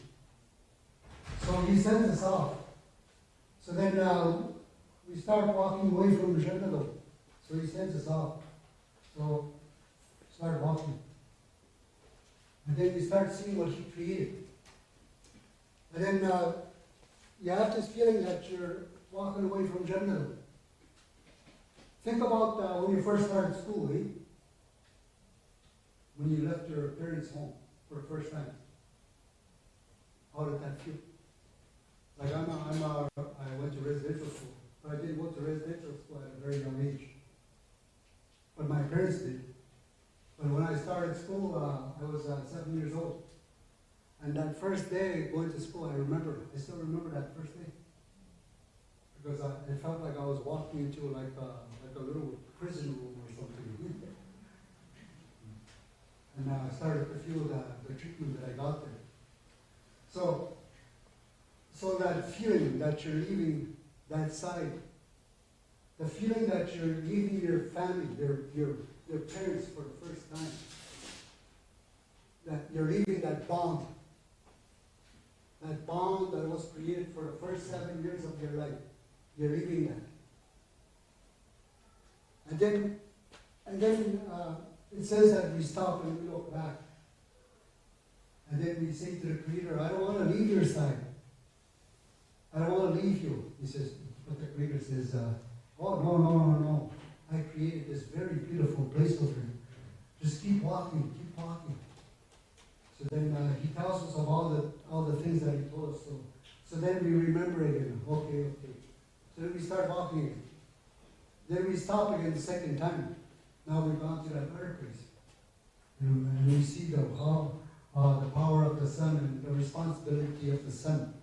So he sends us off. So then we start walking away from Genelo. So he sends us off. So start walking. And then we start seeing what he created. And then you have this feeling that you're walking away from Genelo. Think about when you first started school, eh? When you left your parents' home for the first time. How did that feel? Like I went to residential school, but I didn't go to residential school at a very young age. But my parents did. But when I started school, I was 7 years old. And that first day going to school, I still remember that first day. Because it felt like I was walking into like a little prison room or something. And I started to feel the treatment that I got there. So that feeling that you're leaving that side, the feeling that you're leaving your family, your parents for the first time, that you're leaving that bond that was created for the first 7 years of your life, you're leaving that. And then it says that we stop and we look back. And then we say to the Creator, I don't want to leave your side. I don't want to leave you. He says, but the Creator says, oh, no. I created this very beautiful place for you. Just keep walking, keep walking. So then he tells us of all the things that he told us. So then we remember again. Okay. So then we start walking again. Then we stop again the second time. Now we've gone to that other place. And we see the power of the sun and the responsibility of the sun.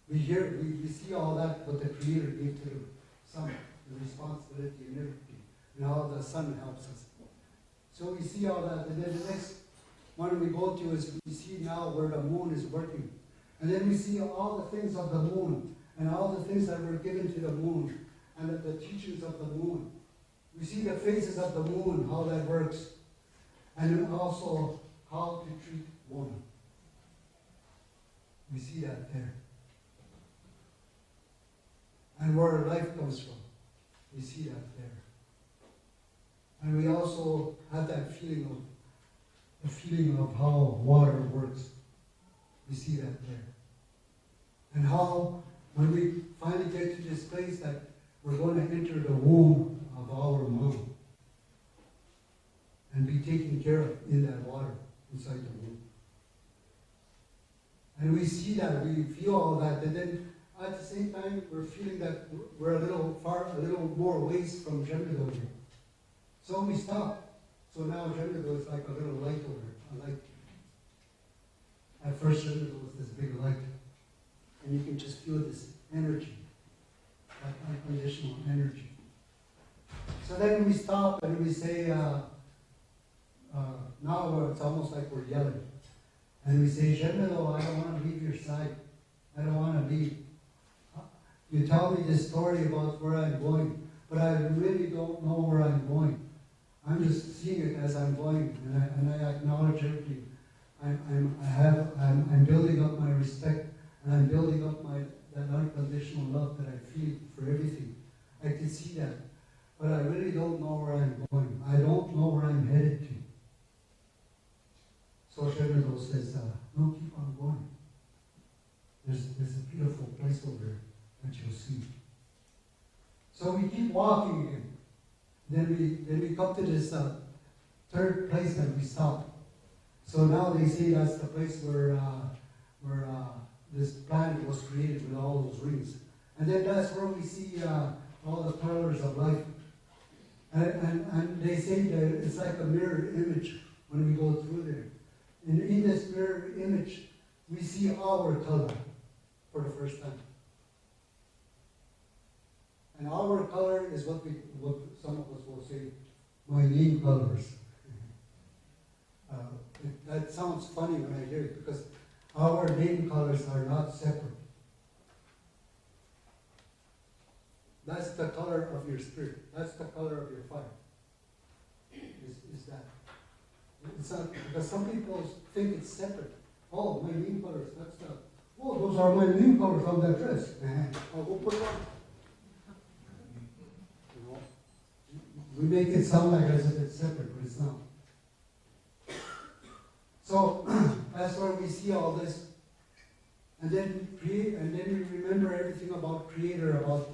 We see all that, what the Creator gave to the sun, the responsibility and everything, and how the sun helps us. So we see all that, and then the next one we go to is we see now where the moon is working. And then we see all the things of the moon, and all the things that were given to the moon, and the teachings of the moon. We see the phases of the moon, how that works, and also how to treat woman. We see that there. And where life comes from. We see that there. And we also have that feeling of how water works. We see that there. And how, when we finally get to this place that we're going to enter the womb of our mom and be taken care of in that water inside the womb. And we see that, we feel all that, and then at the same time, we're feeling that we're a little more ways from Jemmedo here. So we stop. So now Jemmedo is like a little light over, a light. At first, Jemmedo was this big light. And you can just feel this energy, that unconditional energy. So then we stop and we say, now it's almost like we're yelling. And we say, Jemmedo, I don't want to leave your side. I don't want to leave. You tell me this story about where I'm going, but I really don't know where I'm going. I'm just seeing it as I'm going, and I acknowledge everything. I'm building up my respect, and I'm building up that unconditional love that I feel for everything. I can see that, but I really don't know where I'm going. I don't know where I'm headed to. So Jemmedo says, no, keep on going. There's a beautiful place over there that you'll see. So we keep walking again. Then we come to this third place that we stop. So now they say that's the place where this planet was created with all those rings. And then that's where we see all the colors of life. And they say that it's like a mirror image when we go through there. And in this mirror image, we see our color for the first time. And our color is what some of us will say, my name colors. That sounds funny when I hear it, because our name colors are not separate. That's the color of your spirit. That's the color of your fire. Is that. It's not, because some people think it's separate. Oh, my name colors, that's the, oh, those are my name colors on that dress. I'll go put it on. You know, we make it sound like as if it's separate, but it's not. So that's where we see all this. And then we remember everything about Creator, about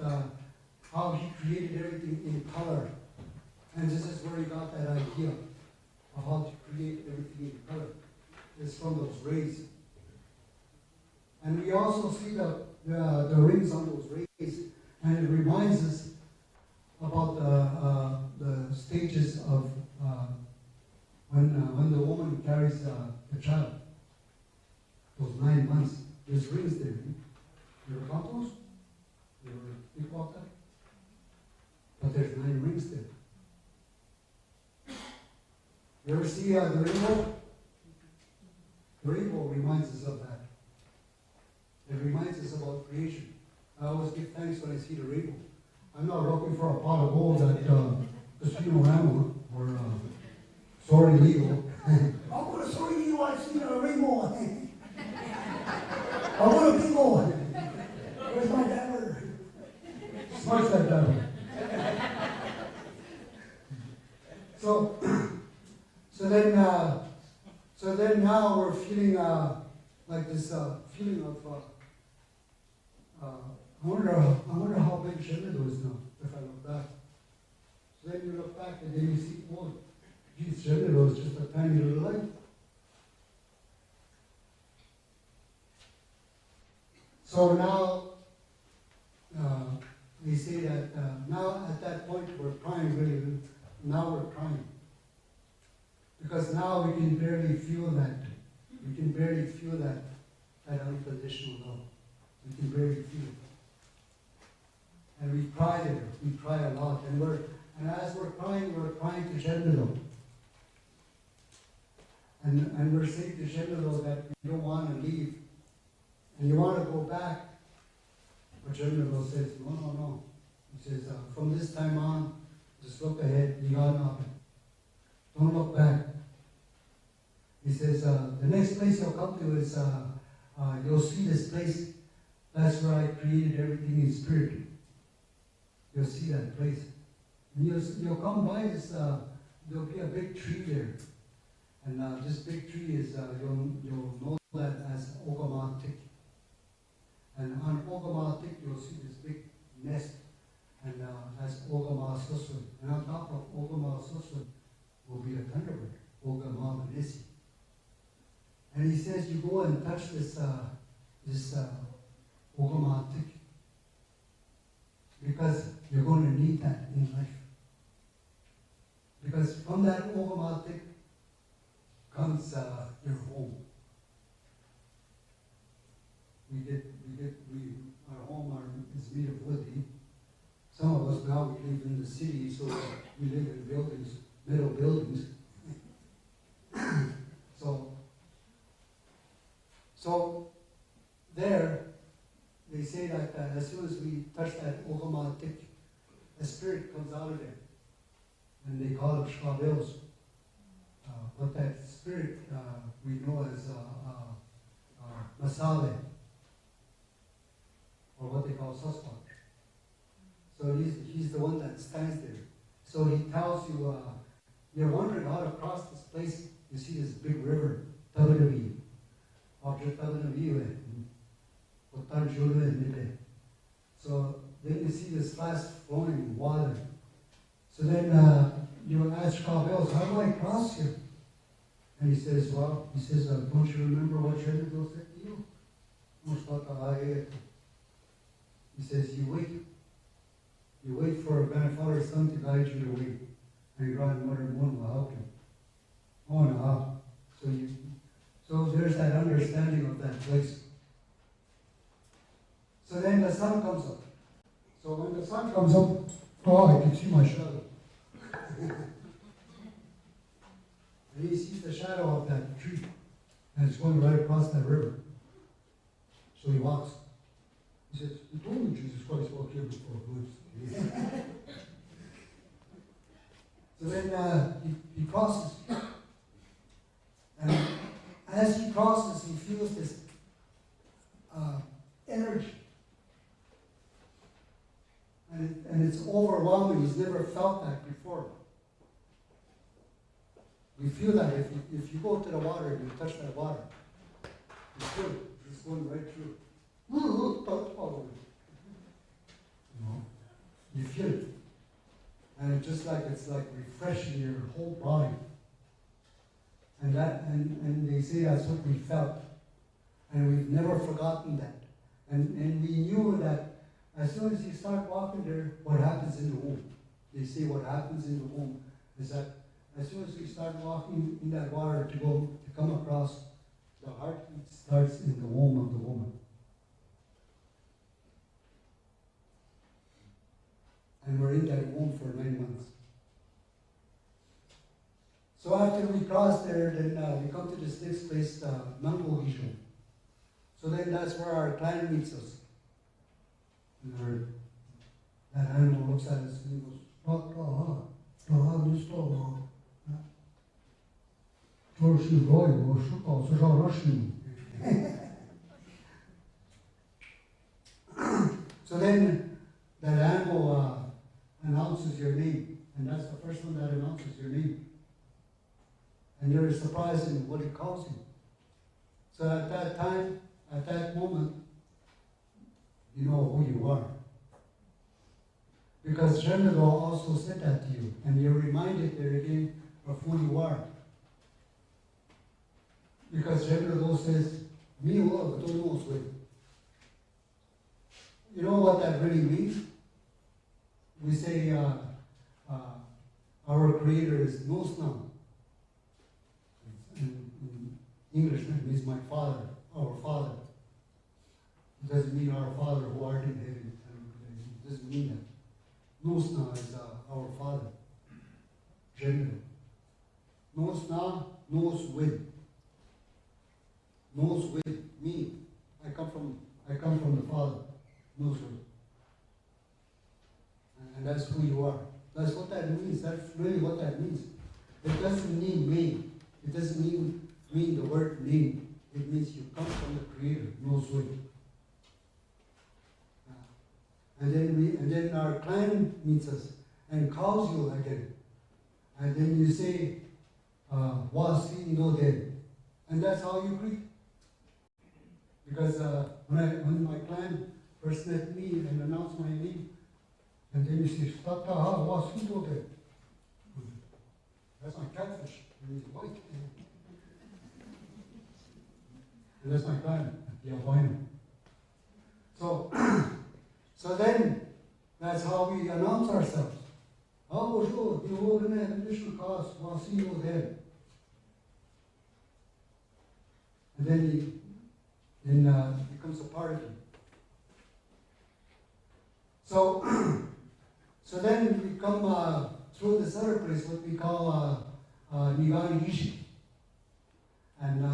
how He created everything in color. And this is where He got that idea of how to create everything in color. It's from those rays. And we also see the rings on those rays, and it reminds us about the stages of when the woman carries the child. Those 9 months. There's rings there. You ever count those? You ever think about that? But there's 9 rings there. You ever see the rainbow? The rainbow reminds us of that. It reminds us about creation. I always give thanks when I see the rainbow. I'm not looking for a pot of gold at Casino Rama or Sorry Leo. I'll go to Sorry Leo, I see a rainbow. I want a big one. Where's my dabber? Smash that dabber. So then now we're feeling like this feeling of I wonder how big Jemmedo is now if I look back. So then you look back and then you see, oh, geez, Jemmedo is just a tiny little light. So now we say that now at that point we're crying really. Now we're crying. Because now we can barely feel that. We can barely feel that unconditional love. We can barely feel it. And we cry there. We cry a lot. And as we're crying to Jemmedo. And we're saying to Jemmedo that we don't want to leave. And you want to go back. But Jemmedo says, no. He says, from this time on, just look ahead. You got nothing. Don't look back. He says, the next place you'll come to is, you'll see this place. That's where I created everything in spirit. You'll see that place. And you'll come by this, there'll be a big tree there. And this big tree is, you'll know that as Okama you'll see this big nest, and that's Ogama Susun. And on top of Ogama Susun will be a thunderbird, Ogama Manisi. And he says, you go and touch this Ogama Tik, because you're going to need that in life. Because from that Ogama Tik comes your home. Our home is made of wood. Some of us now we live in the city, so we live in buildings, metal buildings. So there, they say that as soon as we touch that Ogama Tik, a spirit comes out of there, and they call it Shkabels. But that spirit we know as Masale, or what they call Sasquatch. So he's the one that stands there. So he tells you, you're wondering how to cross this place. You see this big river, Tabanavie. So then you see this fast flowing water. So then you ask Kabels, how do I cross here? And he says, don't you remember what Shenandoah said to you? He says, you wait. You wait for a grandfather's son to guide you the way. And your grandmother will help you. Oh, no. So there's that understanding of that place. So then the sun comes up. So when the sun comes up, I can see my shadow. And he sees the shadow of that tree. And it's going right across that river. So he walks. He says, you told me Jesus Christ walked here before. So then he crosses. And as he crosses, he feels this energy. And it's overwhelming. He's never felt that before. We feel that if you go to the water and you touch that water, you feel it. It's going right through. You feel it. And it's like refreshing your whole body. And they say that's what we felt. And we've never forgotten that. And we knew that as soon as you start walking there, what happens in the womb? They say what happens in the womb is that as soon as you start walking in that water to come across, the heartbeat starts in the womb of the woman. And we're in that womb for 9 months. So after we cross there, then we come to this next place, Mango Gisho. So then that's where our clan meets us. And that animal looks at us and he goes, So then that animal announces your name, and that's the first one that announces your name. And you're surprised in what it calls you. So at that time, at that moment, you know who you are. Because Shenandoah also said that to you, and you're reminded there again of who you are. Because Shenandoah says, "Me love, don't know what's with." You know what that really means? We say our Creator is Nosnam. In English, that means my Father, our Father. It doesn't mean our Father who art in heaven. It doesn't mean that. Nosna is our Father. General. Nosna knows with. Knows with me. I come from the Father. Knows with. And that's who you are. That's what that means. That's really what that means. It doesn't mean me. It doesn't mean the word name. It means you come from the Creator, knows with. And then our clan meets us and calls you again. And then you say, Wasi no de. And that's how you greet. Because when my clan first met me and announced my name. And then he says, Tataha, wasudo de. That's my catfish. And he's white. And that's my clan, the albino. So, so then, that's how we announce ourselves. Oh, sure, the old man, additional cost, wasudo de. And then it becomes a part of you. So, so then we come through this other place, what we call Nigani Gishik. And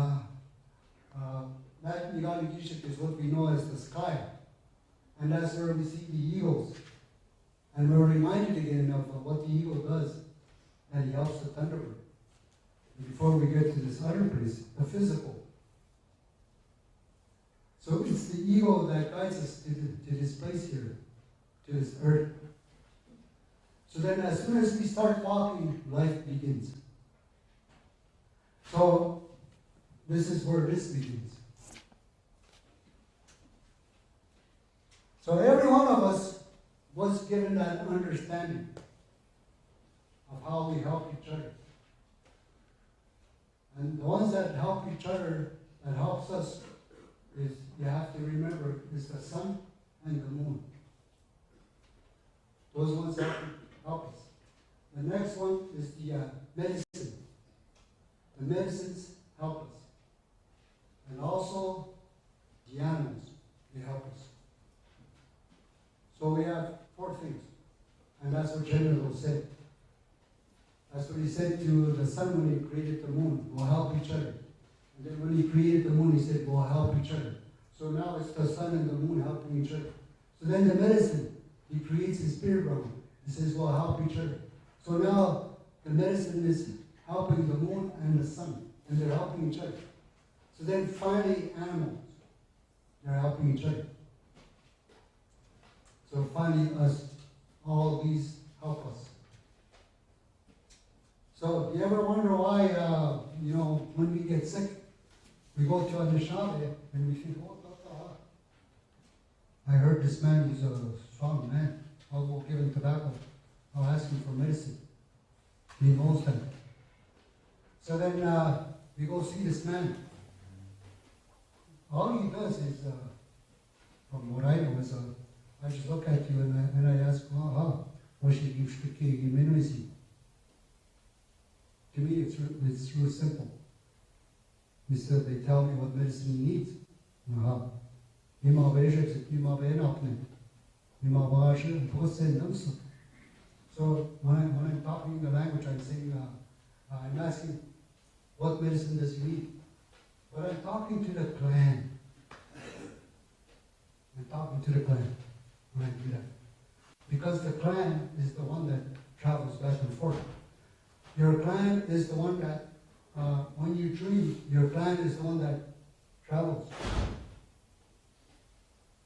that Nigani Gishik is what we know as the sky. And that's where we see the eagles. And we're reminded again of what the eagle does. And he helps the thunderbird. Before we get to this other place, the physical. So it's the ego that guides us to this place here, to this earth. So then as soon as we start walking, life begins. So this is where this begins. So every one of us was given that understanding of how we help each other. And the ones that help each other, that helps us, is, you have to remember, is the sun and the moon. Those ones that help us. The next one is the medicine. The medicines help us. And also the animals, they help us. So we have 4 things. And that's what General said. That's what he said to the sun when he created the moon. We'll help each other. And then when he created the moon, he said, we'll help each other. So now it's the sun and the moon helping each other. So then the medicine, he creates his spirit realm. He says, we'll help each other. So now the medicine is helping the moon and the sun. And they're helping each other. So then finally animals, they're helping each other. So finally us, all these help us. So do you ever wonder why, when we get sick, we go to Anishinabe and we think, oh, I heard this man is a strong man. I'll go give him tobacco. I'll ask him for medicine. He knows that. So then we go see this man. All he does is, from what I know, is I just look at you and I ask, what should you give? To me, it's real simple. They tell me what medicine he needs. So when I'm talking the language, I'm saying, I'm asking, what medicine does he need? But I'm talking to the clan. I'm talking to the clan when I do that. Because the clan is the one that travels back and forth. Your clan is the one that, when you dream, your clan is the one that travels.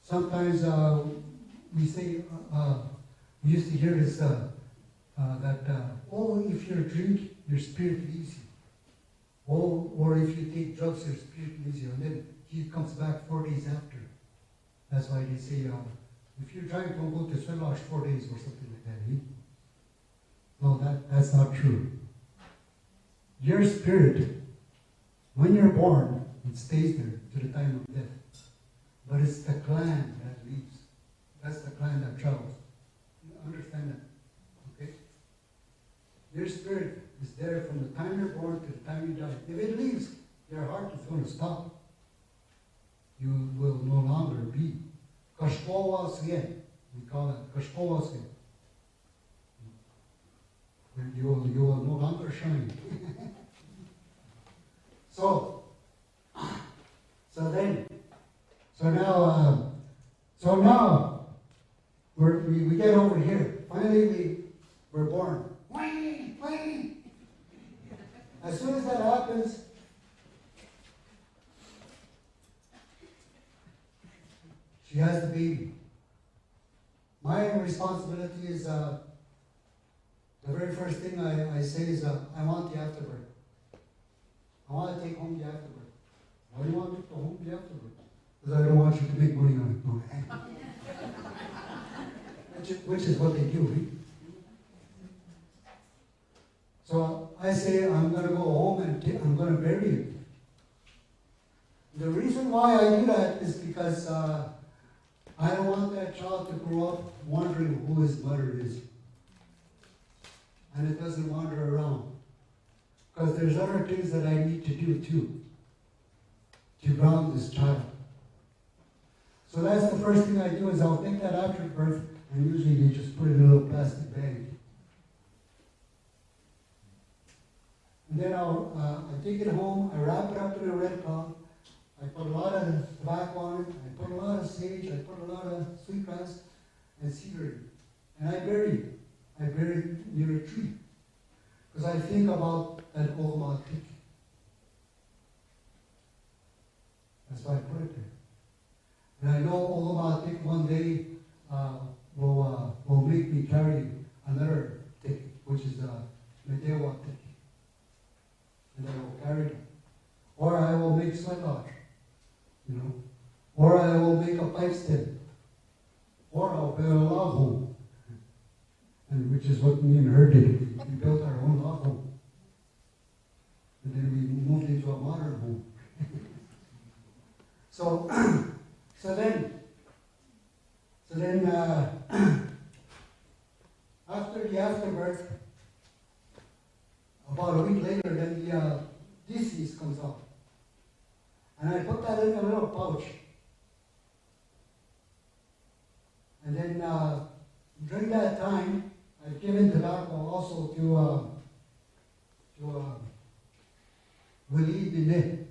Sometimes we say, we used to hear this, that, if you're drink, your spirit leaves you. Or if you take drugs, your spirit leaves you. And then he comes back 4 days after. That's why they say, if you're trying to go to Swelash 4 days or something like that, no, that's not true. Your spirit, when you're born, it stays there to the time of death. But it's the clan that leaves. That's the clan that travels. You understand that? Okay? Your spirit is there from the time you're born to the time you die. If it leaves, your heart is going to stop. You will no longer be. Kashpawasya. We call it Kashpawasya. You will no longer shine. So now we get over here. Finally, we're born. As soon as that happens, she has the baby. My responsibility is the very first thing I say is I want the afterbirth. I want to take home the afterbirth. Why do you want to take home the afterbirth? Because I don't want you to make money on it. No. which is what they do. So I say, I'm going to go home and I'm going to bury you. The reason why I do that is because I don't want that child to grow up wondering who his mother is. And it doesn't wander around. Because there's other things that I need to do too, to ground this child. So that's the first thing I do is I'll take that after birth, and usually they just put it in a little plastic bag. And then I take it home, I wrap it up in a red cloth, I put a lot of tobacco on it, I put a lot of sage, I put a lot of sweetgrass and cedar in it. And I bury it. I bury it near a tree. Because I think about that Omatik. That's why I put it there. And I know Omatik one day will make me carry another tick, which is a Medewa tick. And I will carry it. Or I will make sweat lodge, Or I will make a pipe stem. Or I'll build a log home. And which is what me and her did. We built our own log home. And then we moved into a modern home. So then after the afterbirth, about a week later, then the disease comes out. And I put that in a little pouch. And then during that time, I've given tobacco also to Walid Bine.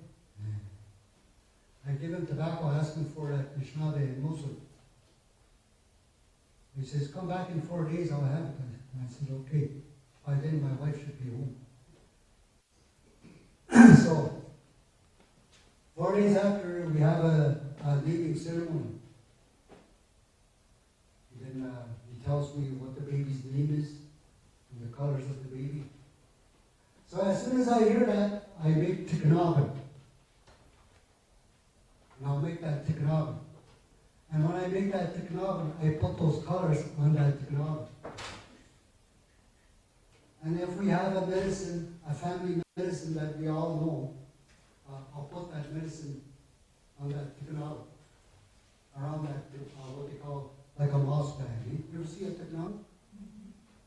I give him tobacco asking for that Anishinabe and Mosul. He says, come back in 4 days, I'll have it. And I said, okay. By then my wife should be home. So, 4 days after, we have a naming ceremony. And then he tells me what the baby's name is and the colors of the baby. So as soon as I hear that, I make tikanaga. And I'll make that tikanaga. And when I make that tikanaga, I put those colors on that tikanaga. And if we have a medicine, a family medicine that we all know, I'll put that medicine on that tikanaga. Around that, what they call, like a mouse bag. You ever see a tikanaga?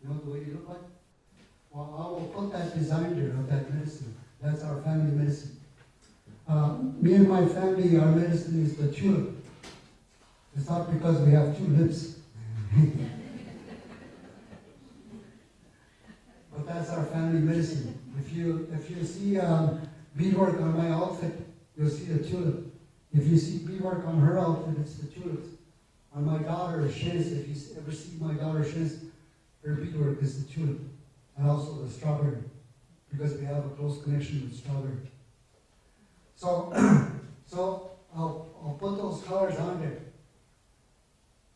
You know the way they look like? Well, I will put that design there of that medicine. That's our family medicine. Me and my family, our medicine is the tulip. It's not because we have two lips. But that's our family medicine. If you see beadwork on my outfit, you'll see the tulip. If you see beadwork on her outfit, it's the tulips. On my daughter, Shiz, if you ever see my daughter Shiz, her beadwork is the tulip. And also the strawberry, because we have a close connection with strawberry. So I'll put those colors on there.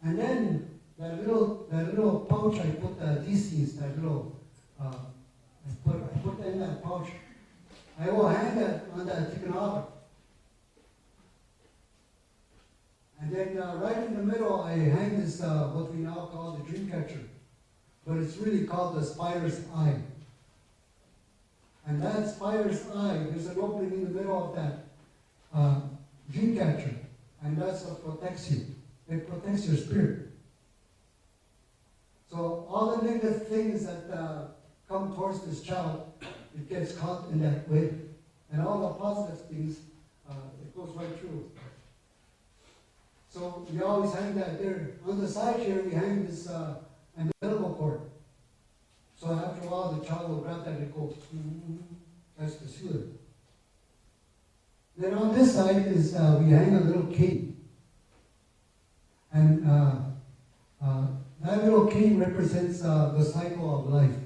And then that little pouch I put the DCs, that little I put in that pouch. I will hang that on that tikanaga. And then right in the middle I hang this what we now call the dream catcher. But it's really called the spider's eye. And that spider's eye, there's an opening in the middle of that dream catcher. And that's what protects you. It protects your spirit. So all the negative things that come towards this child, it gets caught in that way. And all the positive things, it goes right through. So we always hang that there. On the side here, we hang this umbilical cord. So after a while, the child will grab that and go, that's the soother. Then on this side is we hang a little cane. And that little cane represents the cycle of life.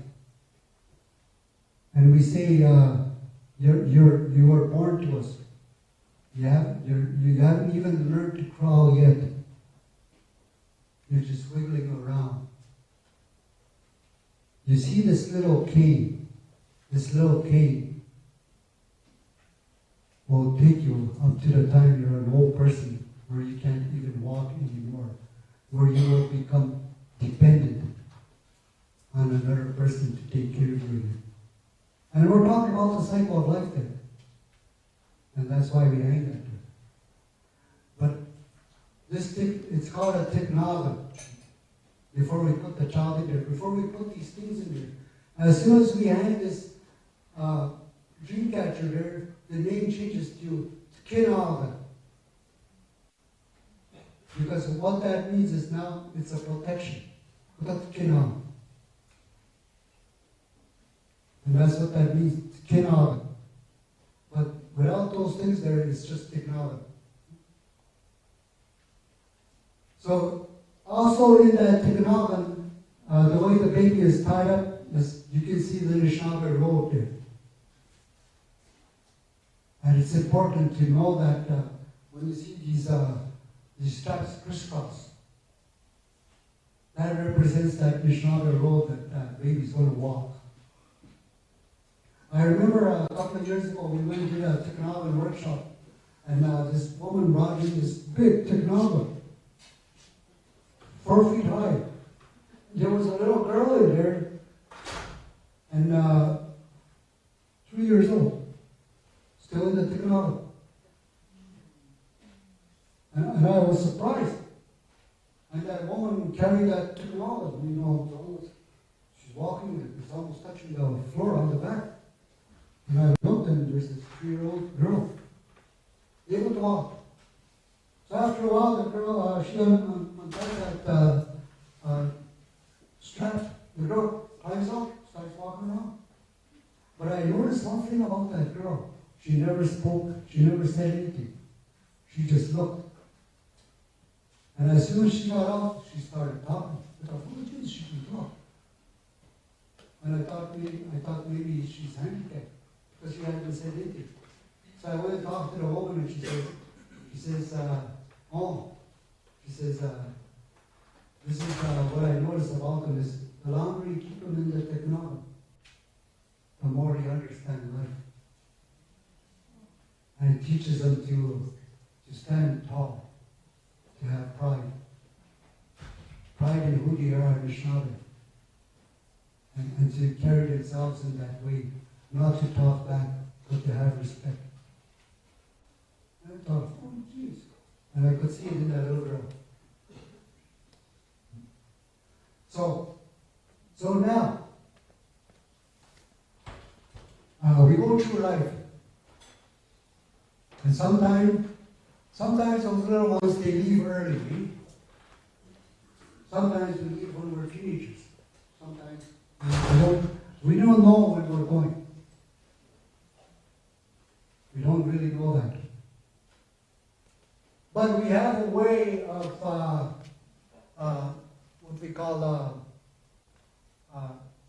And we say, you were born to us. You haven't even learned to crawl yet. You're just wiggling around. You see this little cane will take you up to the time you're an old person where you can't even walk anymore, where you will become thick. And we're talking about the cycle of life there. And that's why we hang that there. But it's called a technology. Before we put the child in there, before we put these things in there. As soon as we hang this dream catcher there, the name changes to Kinaga. Because what that means is now it's a protection. Kinaga. And that's what that means, Kinaga. But without those things there, it's just Kinaga. So, also in that Tikanagan, the way the baby is tied up, is you can see the Anishinabe road there. And it's important to know that when you see these straps crisscross, that represents that Anishinabe road that that baby's going to walk. I remember a couple of years ago, we went to a Tikanagan workshop, and this woman brought in this big Tikanagan. 4 feet high. There was a little girl in there, and 3 years old, still in the technology. And I was surprised. And that woman carried that technology, she's walking, it's almost touching the floor on the back. And I looked, and there's this 3-year-old girl, able to walk. So after a while, the girl, she untied that strap. The girl climbs up, starts walking around. But I noticed one thing about that girl. She never spoke. She never said anything. She just looked. And as soon as she got out, she started talking. I thought, oh, geez, she can talk. And I thought maybe she's handicapped because she hadn't said anything. So I went and talked to the woman, and she says, this is what I noticed about them is the longer you keep them in the technology, the more you understand life. And it teaches them to stand tall, to have pride. Pride in who they are, Anishinabe. And to carry themselves in that way, not to talk back, but to have respect. And I thought, oh, geez. And I could see it in that little girl. So now, we go through life. And sometimes those little ones, they leave early. Sometimes we leave when we're teenagers. Sometimes we don't know when we're going. We don't really know that. But we have a way of what we call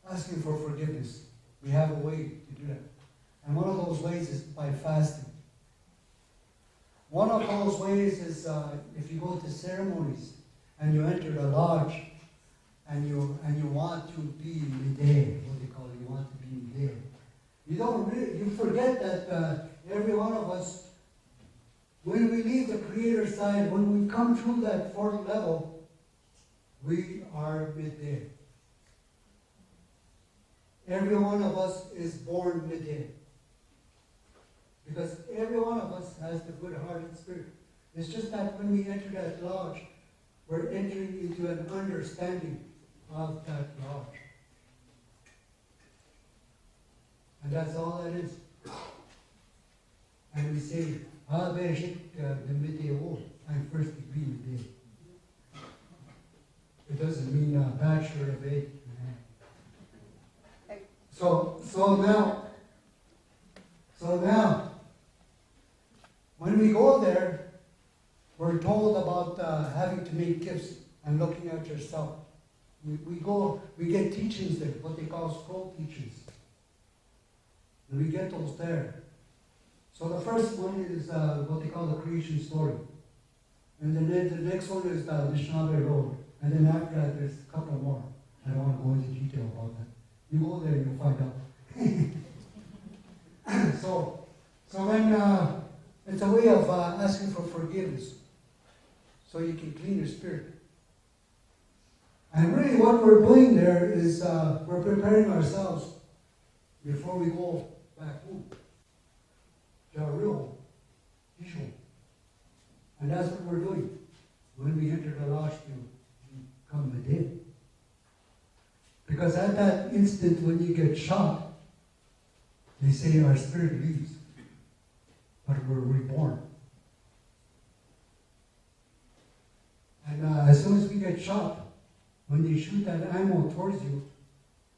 asking for forgiveness. We have a way to do that. And one of those ways is by fasting. One of those ways is if you go to ceremonies and you enter the lodge and you want to be midday, what they call it, you want to be midday. You forget that every one of us, when we leave the Creator side, when we come through that fourth level, we are midday. Every one of us is born midday. Because every one of us has the good heart and spirit. It's just that when we enter that lodge, we're entering into an understanding of that lodge. And that's all that is. And we say, the midday war, I'm first degree midday. It doesn't mean Bachelor of 8. So now, when we go there, we're told about having to make gifts and looking at yourself. We get teachings there, what they call scroll teachings. And we get those there. So the first one is what they call the creation story. And then the next one is the Anishinabe Road. And then after that, there's a couple more. I don't want to go into detail about that. You go there, you'll find out. So then it's a way of asking for forgiveness, so you can clean your spirit. And really, what we're doing there is we're preparing ourselves before we go back home. To our real home. Isho. And that's what we're doing. When we enter the lodge to come within. Because at that instant when you get shot, they say our spirit leaves. But we're reborn. And as soon as we get shot, when they shoot that ammo towards you,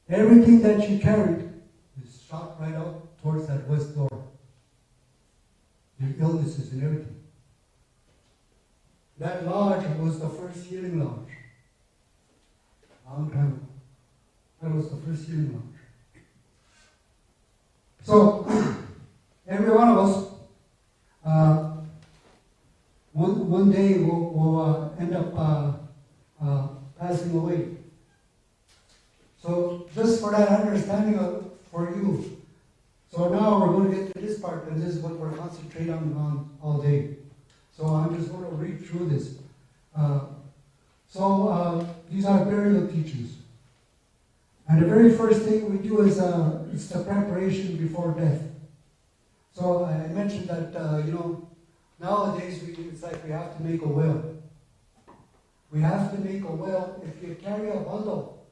everything that you carried is shot right out towards that west door. Your illnesses and everything. That lodge was the first healing lodge. A long time ago. That was the first healing lodge. So, every one of us, one day will end up passing away. So, just for that understanding for you. So now we're going to get to this part, and this is what we're concentrating on all day. So I'm just going to read through this. These are burial teachings. And the very first thing we do is it's the preparation before death. So I mentioned that, nowadays it's like we have to make a will. We have to make a will. If you carry a bundle,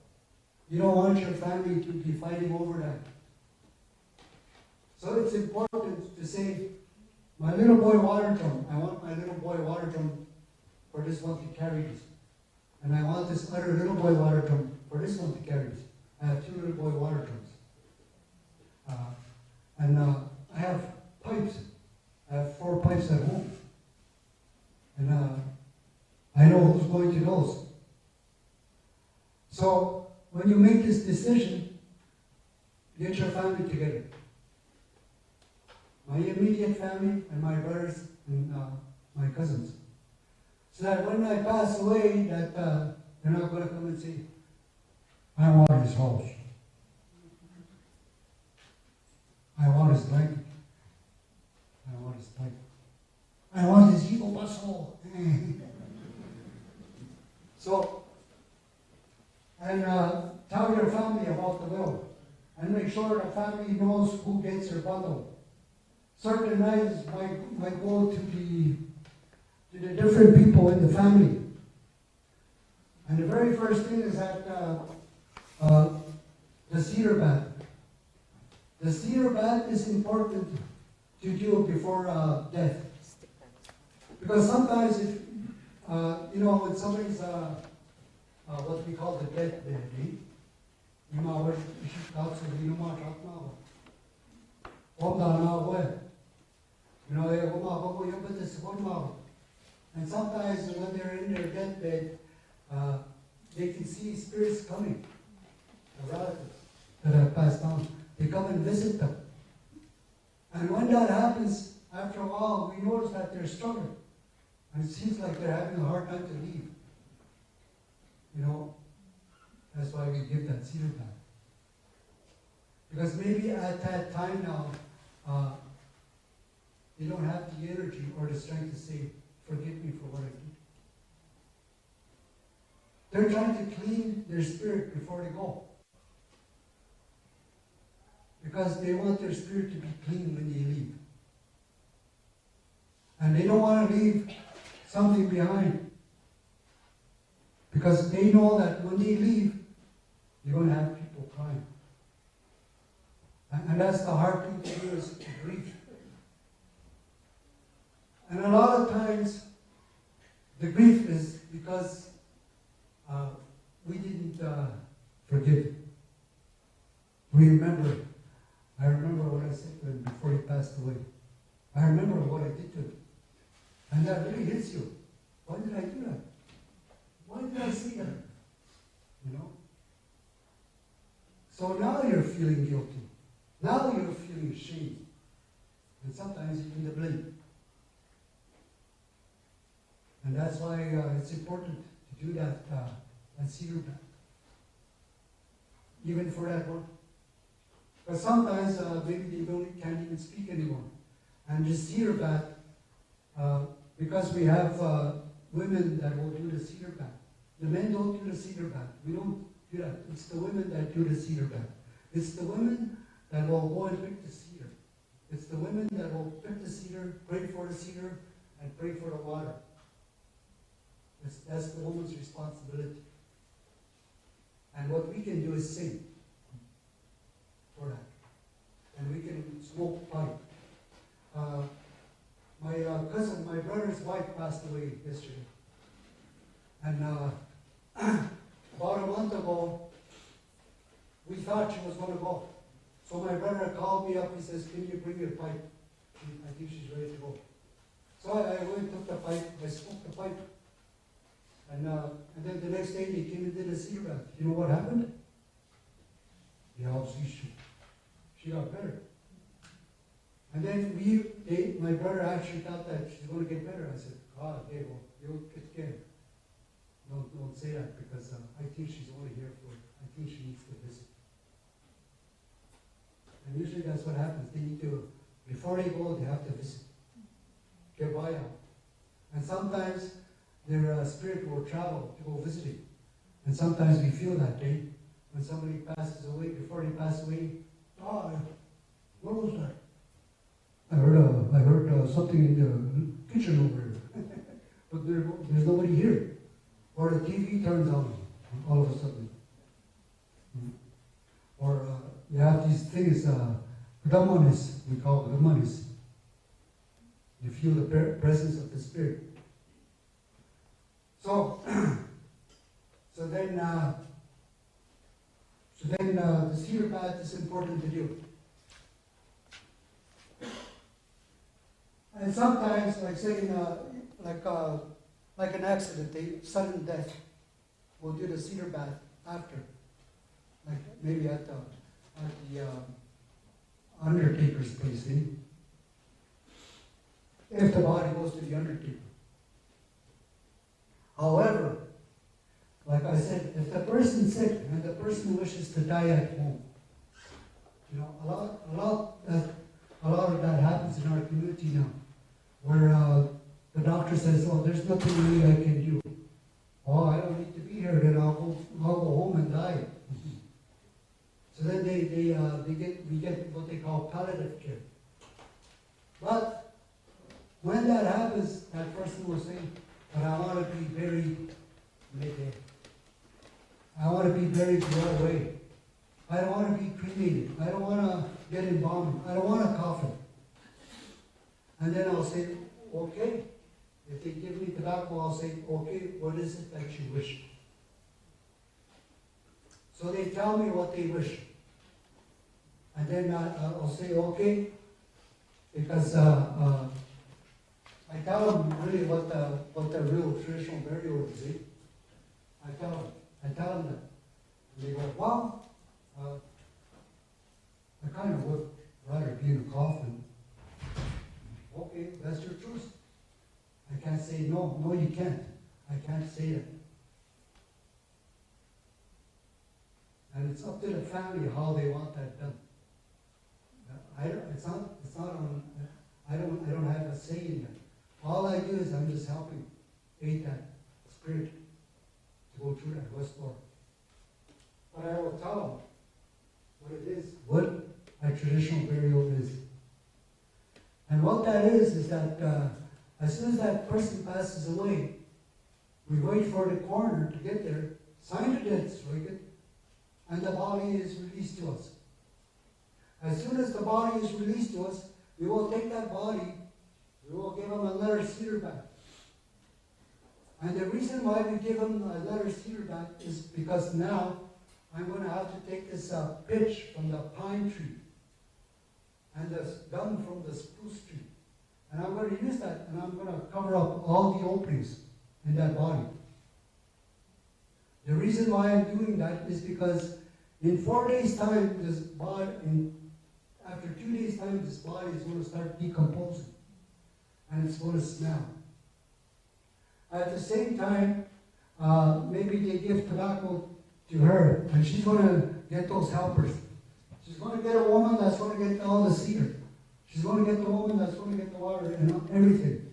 you don't want your family to be fighting over that. So it's important to say, my little boy water drum, I want my little boy water drum for this one to carry this. And I want this other little boy water drum for this one to carry this. I have 2 little boy water drums. I have pipes. I have 4 pipes at home. And I know who's going to those. So when you make this decision, get your family together. My immediate family and my brothers and my cousins. So that when I pass away, that they're not going to come and say, I want his house. I want his blanket. I want his pipe. I want his evil bustle. So, and tell your family about the will. And make sure the family knows who gets your bundle. Certain nights might go to the different people in the family. And the very first thing is that the cedar bath. The cedar bath is important to do before death. Because sometimes if, when somebody's, what we call the deathbed, and sometimes when they're in their deathbed, they can see spirits coming, the relatives that have passed on. They come and visit them. And when that happens, after a while, we notice that they're struggling. And it seems like they're having a hard time to leave. That's why we give that cedar bath. Because maybe at that time now, they don't have the energy or the strength to say, forgive me for what I did. They're trying to clean their spirit before they go. Because they want their spirit to be clean when they leave. And they don't want to leave something behind. Because they know that when they leave, you're going to have people crying. And that's the hard thing to do, is grief. And a lot of times, the grief is because we didn't forgive. I remember what I said to him before he passed away. I remember what I did to him. And that really hits you. Why did I do that? Why did I say that? So now you're feeling guilty. Now you're feeling shame. And sometimes even the blame. And that's why it's important to do that cedar bath. Even for that one. But sometimes maybe they can't even speak anymore. And the cedar bath, because we have women that will do the cedar bath. The men don't do the cedar bath. We don't do that. It's the women that do the cedar bath. It's the women that will go and pick the cedar. It's the women that will pick the cedar, pray for the cedar, and pray for the water. That's the woman's responsibility. And what we can do is sing for that. And we can smoke pipe. My cousin, my brother's wife passed away yesterday. And about a month ago, we thought she was going to go. So my brother called me up. He says, "Can you bring your pipe? I think she's ready to go." So I went and took the pipe. I smoked the pipe. And then the next day they came and did a cedar bath. You know what happened? Yeah, she got better. And then my brother actually thought that she's going to get better. I said, "God, well, you'll get better. Don't say that, because I think she's only here I think she needs to visit." And usually that's what happens. They need to, before they go, they have to visit. Get by out. And sometimes their spirit will travel to go visiting. And sometimes we feel that day when somebody passes away, before they pass away. "Oh, what was that? I heard something in the kitchen over here." But there's nobody here. Or the TV turns on all of a sudden. Or you have these things, Brahmanis, we call Brahmanis. You feel the presence of the Spirit. So then the cedar bath is important to do. And sometimes, like saying, like an accident, sudden death, we'll do the cedar bath after, like maybe at the undertaker's place. If the body goes to the undertaker. However, like I said, if the person's sick and the person wishes to die at home, a lot of that happens in our community now, where the doctor says, "Oh, there's nothing really I can do. Oh, I don't need to be here. Then I'll go home and die." So then we get what they call palliative care. But when that happens, that person will say, "But I want to be buried midday. I want to be buried right away. I don't want to be cremated. I don't want to get embalmed. I don't want a coffin." And then I'll say, "Okay." If they give me tobacco, I'll say, "Okay, what is it that you wish?" So they tell me what they wish. And then I'll say, "Okay," because I tell them really what the real traditional burial is. I tell them that. And they go, "Well, I kind of would rather be in a coffin." Okay, that's your choice. I can't say no. No, you can't. I can't say that. And it's up to the family how they want that done. I don't have a say in that. All I do is I'm just helping aid that spirit to go through that west door. But I will tell them what it is, what a traditional burial is. And what that is that as soon as that person passes away, we wait for the coroner to get there, sign the death certificate, and the body is released to us. As soon as the body is released to us, we will take that body, we will give them a letter cedar bath. And the reason why we give them a letter cedar bath is because now I'm going to have to take this pitch from the pine tree and the gum from the spruce tree. And I'm going to use that, and I'm going to cover up all the openings in that body. The reason why I'm doing that is because in 4 days' time, after 2 days' time, this body is going to start decomposing, and it's going to smell. At the same time, maybe they give tobacco to her, and she's going to get those helpers. She's going to get a woman that's going to get all the cedar. She's going to get the woman that's going to get the water and everything.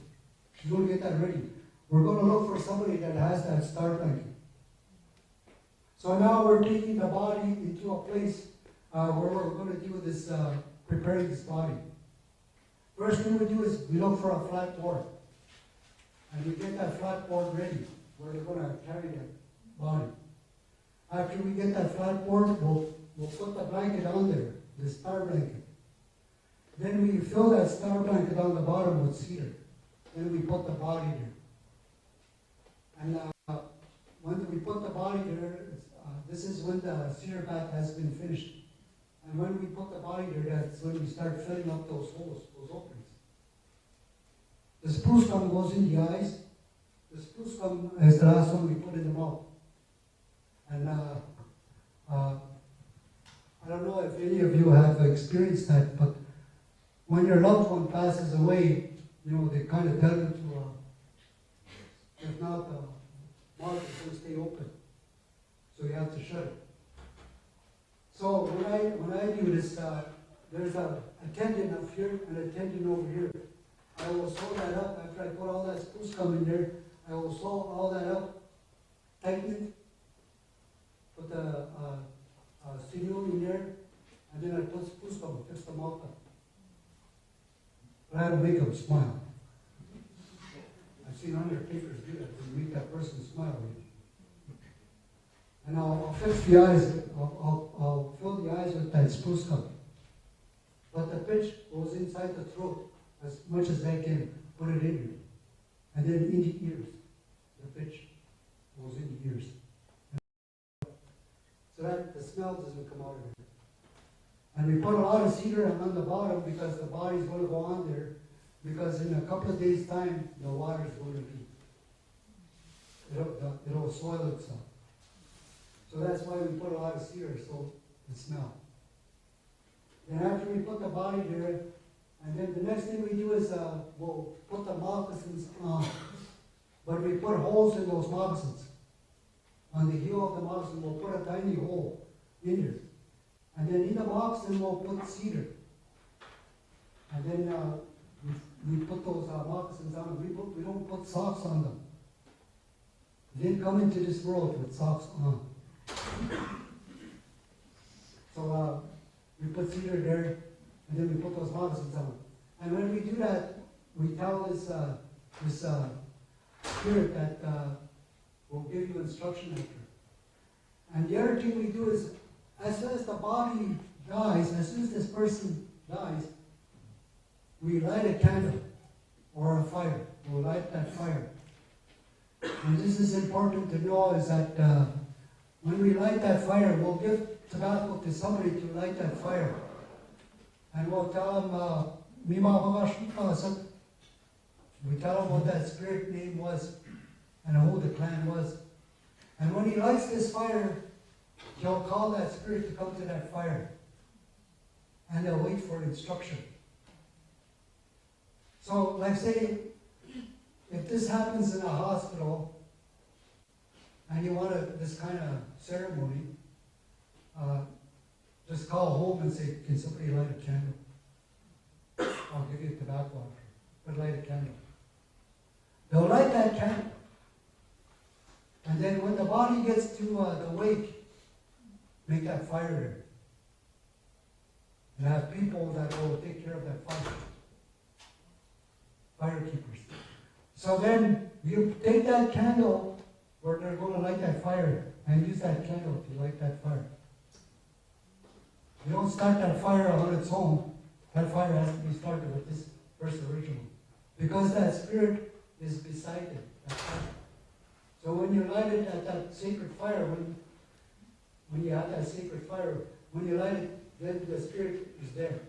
She's going to get that ready. We're going to look for somebody that has that star blanket. So now we're taking the body into a place where we're going to do this, preparing this body. First thing we do is we look for a flat board. And we get that flat board ready, where they're going to carry the body. After we get that flat board, we'll put the blanket on there, the star blanket. Then we fill that star blanket on the bottom with cedar. Then we put the body there. And when we put the body there, this is when the cedar bath has been finished. And when we put the body there, that's when we start filling up those holes, those openings. The spruce gum goes in the eyes. The spruce gum is the last one we put in the mouth. And I don't know if any of you have experienced that, but when your loved one passes away, they kind of tell you to, if not, the mouth is going to stay open. So you have to shut it. So when I do this, there's a tendon up here and a tendon over here. I will sew that up after I put all that spruce gum in there. I will sew all that up, tighten it, put the sinew in there, and then I put spruce gum, fix the mouth up. But I don't make them smile. I've seen undertakers do that. They make that person smile. And I'll fix the eyes. I'll fill the eyes with that spruce gum. But the pitch goes inside the throat as much as I can put it in here. And then in the ears. The pitch goes in the ears. So that the smell doesn't come out of it. And we put a lot of cedar on the bottom because the body's going to go on there. Because in a couple of days' time, the water's going to be, it'll soil itself. So that's why we put a lot of cedar, so it smells. Then after we put the body there, and then the next thing we do is we'll put the moccasins on. But we put holes in those moccasins. On the heel of the moccasin, we'll put a tiny hole in there. And then in the moccasin, we'll put cedar. And then we put those moccasins on. We don't put socks on them. They didn't come into this world with socks on. So we put cedar there, and then we put those moccasins on. And when we do that, we tell this spirit that will give you instruction after. And the other thing we do is, as soon as the body dies, as soon as this person dies, we light a candle or a fire. We'll light that fire. And this is important to know is that when we light that fire, we'll give tobacco to somebody to light that fire. And we'll tell them, we tell them what that spirit name was and who the clan was. And when he lights this fire, he'll call that spirit to come to that fire. And they'll wait for instruction. So, like say, if this happens in a hospital, and you want this kind of ceremony, just call home and say, can somebody light a candle? I'll give you tobacco after, but light a candle. They'll light that candle. And then when the body gets to the wake, make that fire there. And have people that will take care of that fire. Firekeepers. So then you take that candle where they're going to light that fire and use that candle to light that fire. You don't start that fire on its own. That fire has to be started with this first original. Because that spirit is beside it. That fire. So when you light it at that sacred fire, when you have that sacred fire, when you light it, then the spirit is there.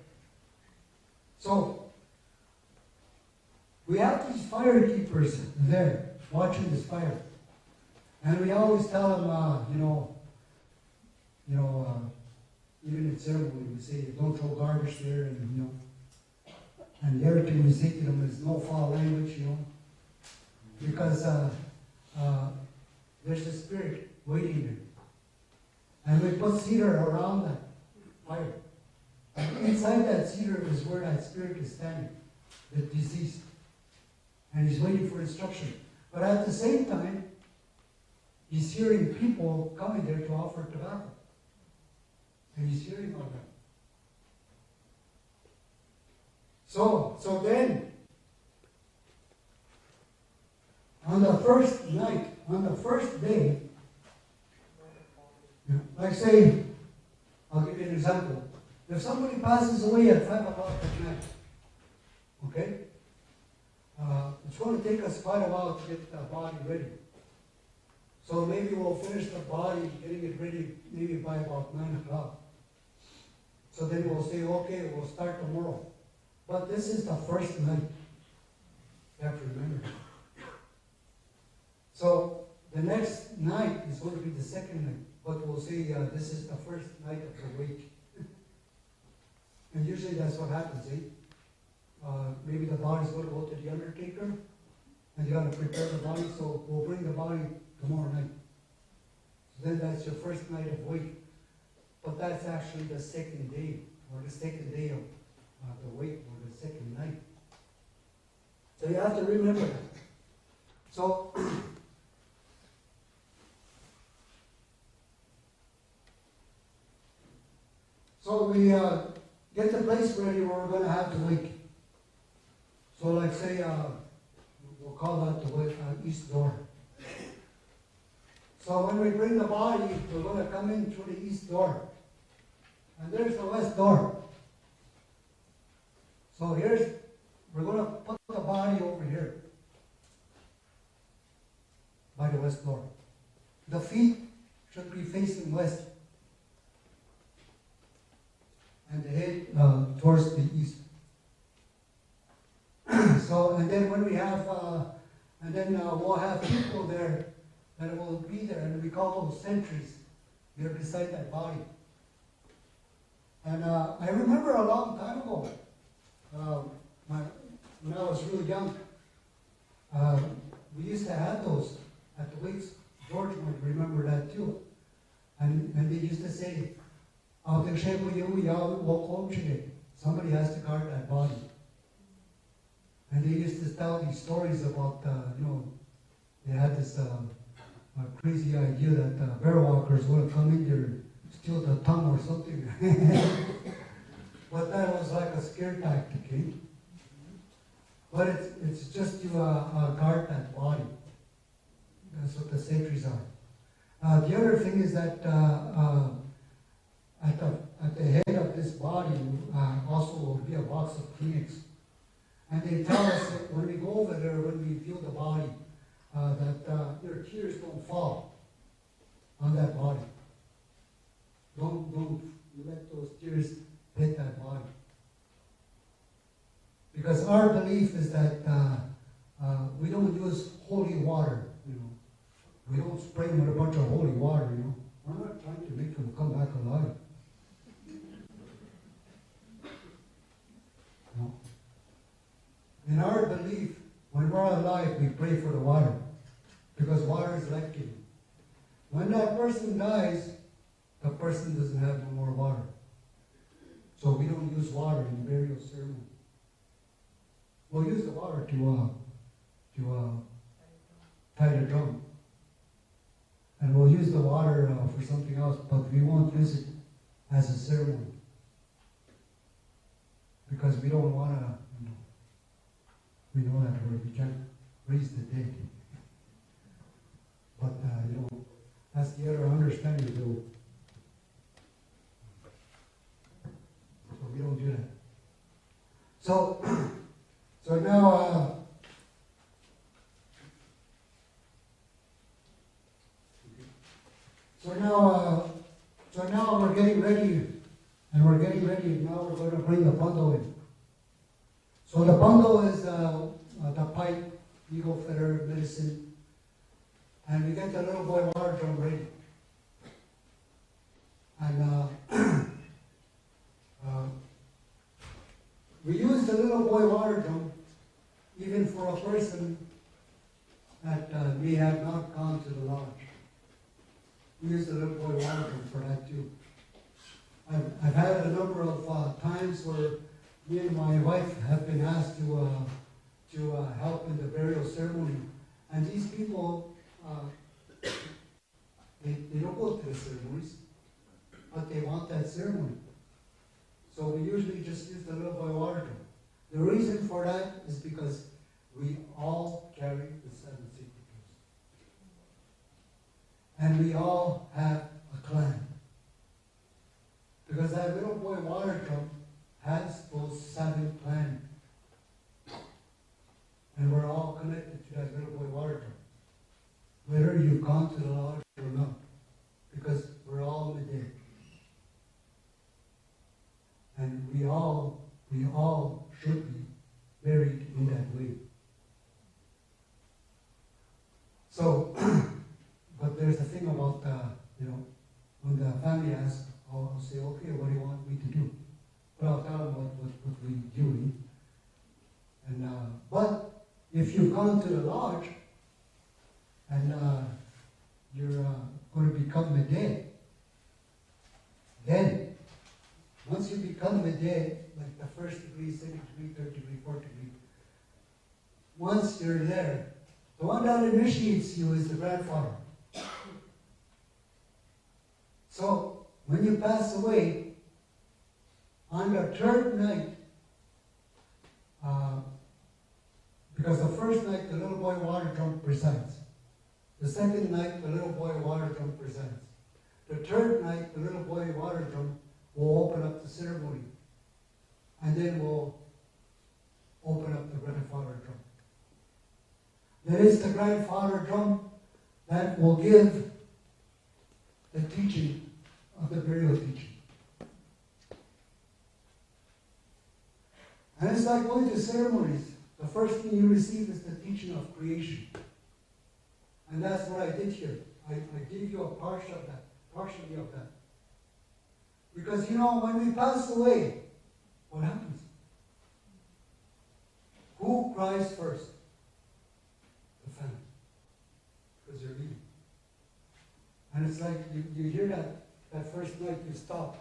So we have these firekeepers there watching this fire. And we always tell them, even in ceremony, we say, don't throw garbage there, and and everything we say to them is no foul language, because there's a spirit waiting there. And we put cedar around that fire. And inside that cedar is where that spirit is standing, the deceased. And he's waiting for instruction. But at the same time, he's hearing people coming there to offer tobacco. And he's hearing all that. So then, on the first night, on the first day, like say, I'll give you an example. If somebody passes away at 5 o'clock at night, okay, it's going to take us quite a while to get the body ready. So maybe we'll finish the body, getting it ready, maybe by about 9 o'clock. So then we'll say, okay, we'll start tomorrow. But this is the first night. You have to remember. So the next night is going to be the second night. But we'll say this is the first night of the week. And usually that's what happens, eh? Maybe the body's going to go to the undertaker, and you got to prepare the body, so we'll bring the body tomorrow night. So then that's your first night of week. But that's actually the second day, or the second day of the week, or the second night. So you have to remember that. So, we get the place ready where we're going to have the week. So like say, we'll call that the east door. So when we bring the body, we're going to come in through the east door. And there's the west door. So we're going to put the body over here by the west door. The feet should be facing west. And the head towards the east. So, and then when we have, we'll have people there that will be there, and we call those sentries. They're beside that body. And I remember a long time ago, when I was really young, we used to have those at the wakes. George would remember that too. And they used to say, somebody has to guard that body. And they used to tell these stories about, they had this crazy idea that bear walkers would come in there and steal the tongue or something. But that was like a scare tactic, eh? But it's just to guard that body. That's what the sentries are. The other thing is that at the head of this body also will be a box of Kleenex. And they tell us that when we go over there, when we feel the body, that your tears don't fall on that body. Don't let those tears hit that body. Because our belief is that we don't use holy water, We don't spray them with a bunch of holy water, We're not trying to make them come back alive. No. In our belief, when we're alive, we pray for the water. Because water is life-giving. When that person dies, the person doesn't have no more water. So we don't use water in the burial ceremony. We'll use the water to tie the drum. And we'll use the water for something else, but we won't use it as a ceremony. Because we don't want to, we know that we can't raise the dead. But, that's the other understanding though. So we don't do that. So now we're getting ready, and we're getting ready. Now we're going to bring the bundle in. So the bundle is the pipe, eagle feather, medicine, and we get the little boy water drum ready. And we use the little boy water drum even for a person that may have not gone to the lodge. We use the little boy water drum for that too. I've had a number of times where me and my wife have been asked to help in the burial ceremony, and these people they don't go to the ceremonies. but they want that ceremony. So we usually just use the little boy water drum. The reason for that is because we all carry the 7 sacred gifts. And we all have a clan. Because that little boy water drum has those 7 clans. And we're all connected to that little boy water drum. Whether you've gone to the lodge or not. Because we're all Mede. And we all should be buried in that way. So, but there's the thing about, when the family asks, I'll say, okay, what do you want me to do? Well, I'll tell them what we're doing. And, but if you've gone to the lodge and you're going to become Mede, then once you become Mede, like the 1st degree, 2nd degree, 3rd degree, 4th degree, once you're there, the one that initiates you is the grandfather. So, when you pass away, on the 3rd night, because the 1st night the little boy water drum presides. The 2nd night the little boy water drum presides. The 3rd night the little boy water drum will open up the ceremony. And then we'll open up the grandfather drum. Then it's the grandfather drum that will give the teaching of the burial teaching. And it's like going to ceremonies. The first thing you receive is the teaching of creation. And that's what I did here. I gave you a partially of that. Because when we pass away, what happens? Who cries first? The family. Because you're leaving. And it's like you hear that first night you stop.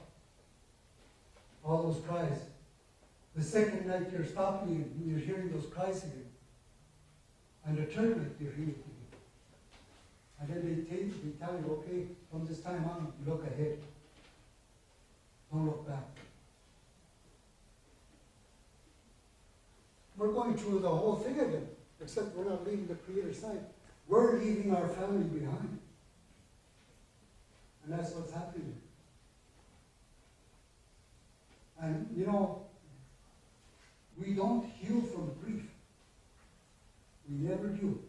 All those cries. The 2nd night you're stopping, you're hearing those cries again. And the 3rd night you're hearing it again. And then they tell you, okay, from this time on, you look ahead. Don't look back. We're going through the whole thing again, except we're not leaving the Creator's side. We're leaving our family behind. And that's what's happening. And we don't heal from grief. We never do.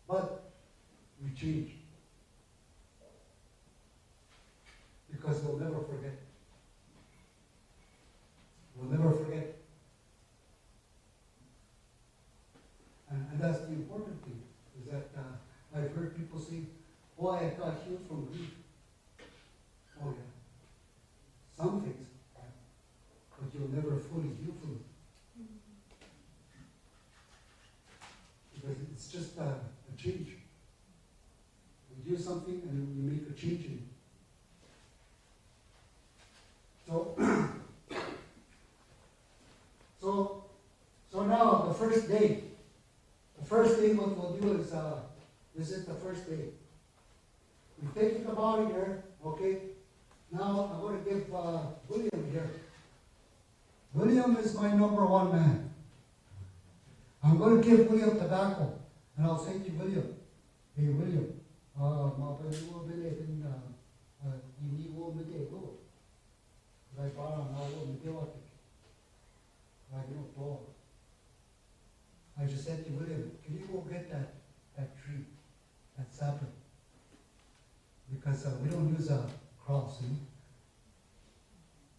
But we change. Because we'll never forget. We'll never forget. And that's the important thing, is that I've heard people say, oh, I got healed from grief. Oh yeah. Some things, but you'll never fully heal from it. Because it's just a change. We do something and we make a change in it. So now the first day what we'll do is, this is the first day. We've taken the body here, okay? Now I'm going to give William here. William is my #1 man. I'm going to give William tobacco, and I'll say to William, hey William, I just said to William, can you go get that tree, that sapling? Because we don't use a cross. In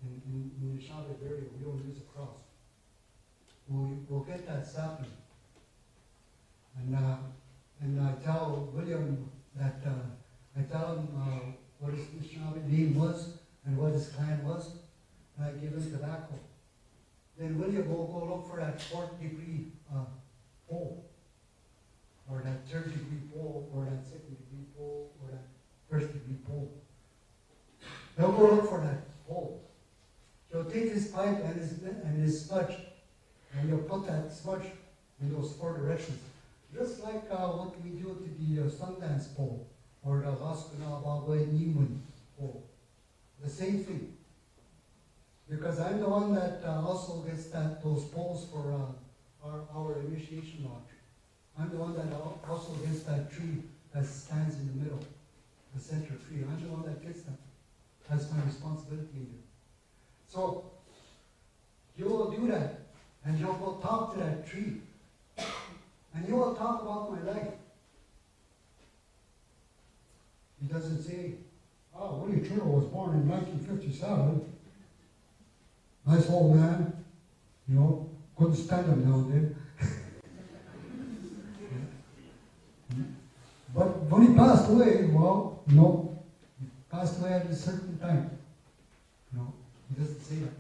the Anishinabe area, we don't use a cross. We'll get that sapling. And I tell William that, I tell him what his Anishinabe name was and what his clan was, and I give him tobacco. Then William will go look for that 4th degree pole, or that 3rd degree pole, or that 2nd degree pole, or that 1st degree pole. He'll go look for that pole. He'll take his pipe and his smudge, and he'll put that smudge in those 4 directions. Just like what we do to the Sundance pole, or the Raskana Bagway Nimun pole. the same thing. Because I'm the one that also gets those poles for our initiation lodge. I'm the one that also gets that tree that stands in the middle, the center tree. I'm the one that gets that. That's my responsibility here. So you will do that, and you'll go talk to that tree, and you will talk about my life. He doesn't say, "Oh, Willie Turtle was born in 1957. Nice old man, you know, couldn't stand him now and then." But when he passed away, well, no, he passed away at a certain time. No, he doesn't say that.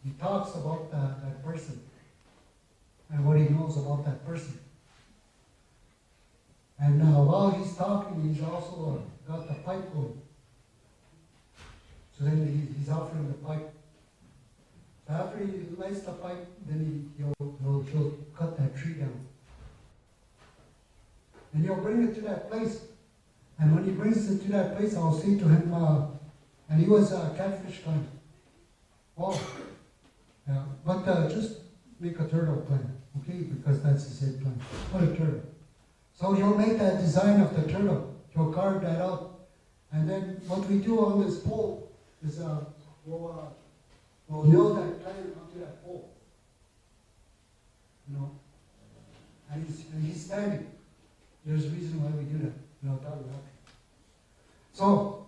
He talks about that person and what he knows about that person. And while he's talking, he's also got the pipe going. So then he's offering the pipe. So after he lights the pipe, then he'll cut that tree down. And he'll bring it to that place. And when he brings it to that place, I'll say to him, and he was a catfish guy. Oh, yeah, but just make a turtle plan, okay? Because that's his head plan. What a turtle. So he'll make that design of the turtle. He'll carve that out. And then what we do on this pole is we'll nail that plan onto that pole. You know? And he's standing. There's a reason why we do that. And I'll tell you after. So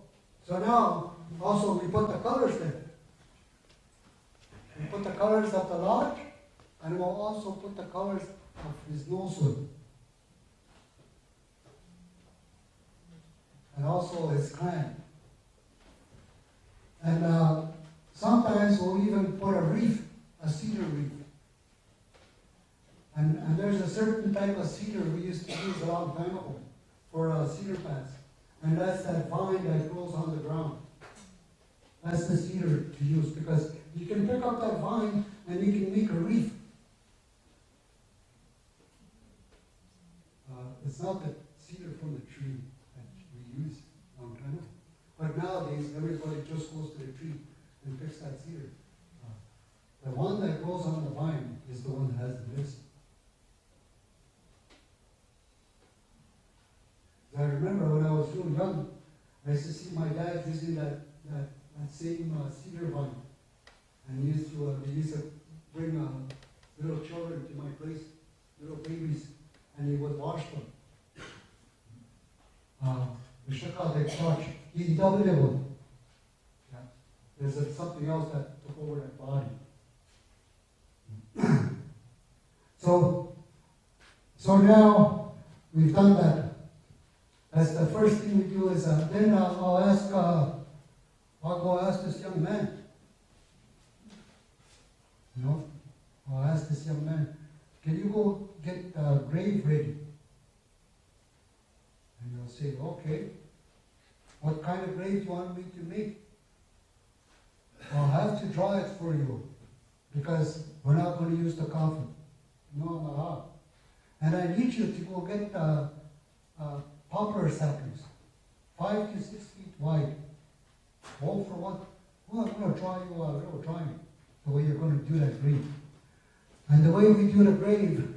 now, also we put the colors there. We put the colors of the lodge, and we'll also put the colors of his nosewood. And also his clan. And sometimes we'll even put a reef, a cedar reef. And there's a certain type of cedar we used to use a long time ago for cedar plants. And that's that vine that grows on the ground. That's the cedar to use, because you can pick up that vine and you can make a reef. It's not the cedar from the tree that we use a long time ago. But nowadays, everybody just goes to the tree and picks that cedar. The one that grows on the vine is the one that has the bliss. I remember when I was real young, I used to see my dad using that same cedar vine. And he used to bring little children to my place, little babies, and he would wash them. The Shakadek Church, he doubled it. Yeah. There's something else that took over that body. So now we've done that. That's the first thing we do is then I'll go ask this young man. You know, I'll ask this young man, can you go get a grave ready? And he'll say, okay. What kind of grave do you want me to make? I'll have to draw it for you, because we're not going to use the coffin. No. And I need you to go get poplar saplings, 5 to 6 feet wide. All for what? Well, I'm going to draw you a little drawing, the way you're going to do that grave. And the way we do the grave,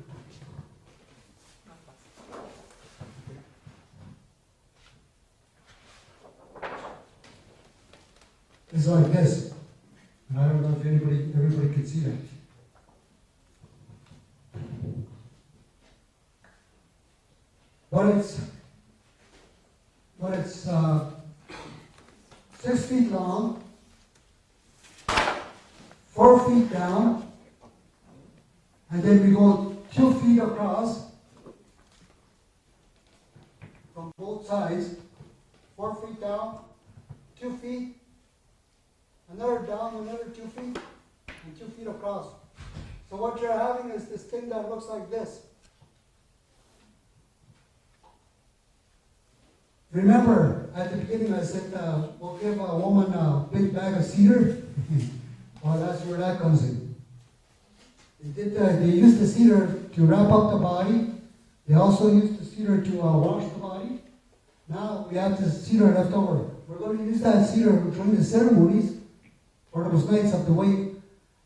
is like this. And I don't know if everybody can see that. But it's 6 feet long, 4 feet down, and then we go 2 feet across from both sides, 4 feet down, 2 feet, another down, another 2 feet, and 2 feet across. So what you're having is this thing that looks like this. Remember, at the beginning I said, we'll give a woman a big bag of cedar. Well, that's where that comes in. They used the cedar to wrap up the body. They also used the cedar to wash the body. Now we have the cedar left over. we're going to use that cedar during the ceremonies or those nights of the wake,